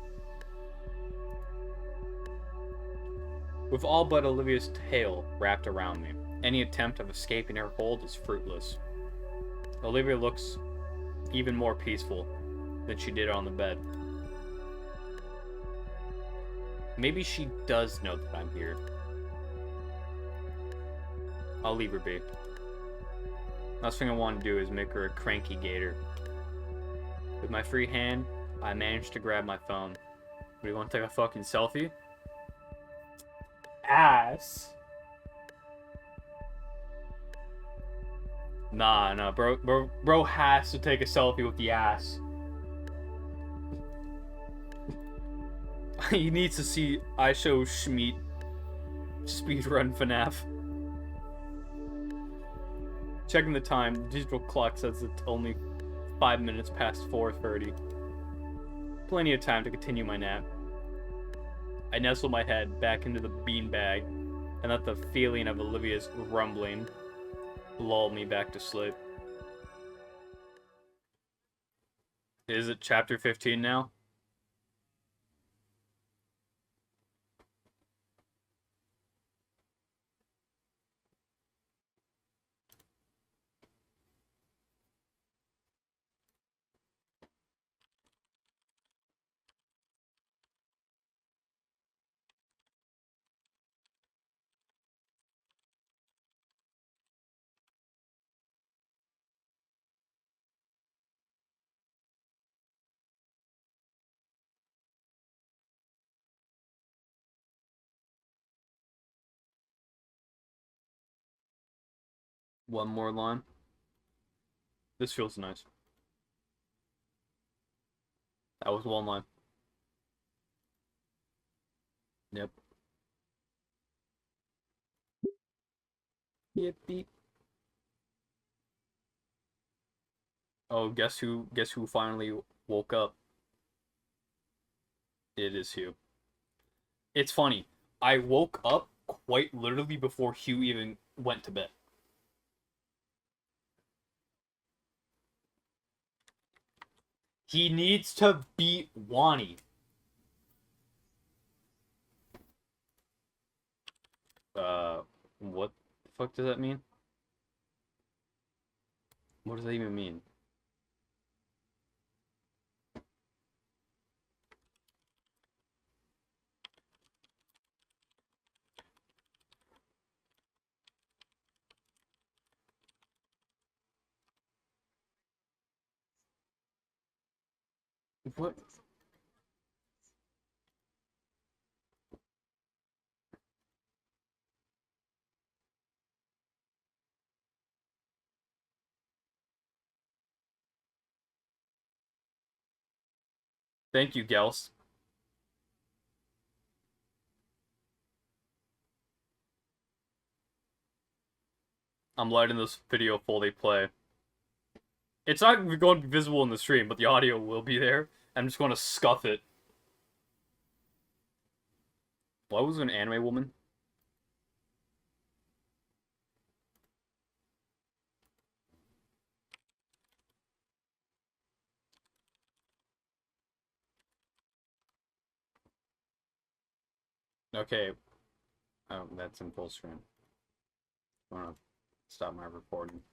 With all but Olivia's tail wrapped around me, any attempt of escaping her hold is fruitless. Olivia looks even more peaceful than she did on the bed. Maybe she does know that I'm here. I'll leave her be. Last thing I want to do is make her a cranky gator. With my free hand, I managed to grab my phone. Do you want to take a fucking selfie? Ass. Nah, bro has to take a selfie with the ass. He needs to see I show Schmeat speedrun FNAF. Checking the time, the digital clock says it's only 5 minutes past 4:30. Plenty of time to continue my nap. I nestle my head back into the beanbag and let the feeling of Olivia's rumbling lull me back to sleep. Is it chapter 15 now? One more line. This feels nice. That was one line. Yep. Yep, beep. Oh, guess who finally woke up? It is Hugh. It's funny. I woke up quite literally before Hugh even went to bed. He needs to beat Wani. What the fuck does that mean? What does that even mean? What? Thank you, Gels. I'm letting this video fully play. It's not going to be visible in the stream, but the audio will be there. I'm just going to scuff it. What was an anime woman? Okay. Oh, that's in full screen. I'm gonna stop my recording.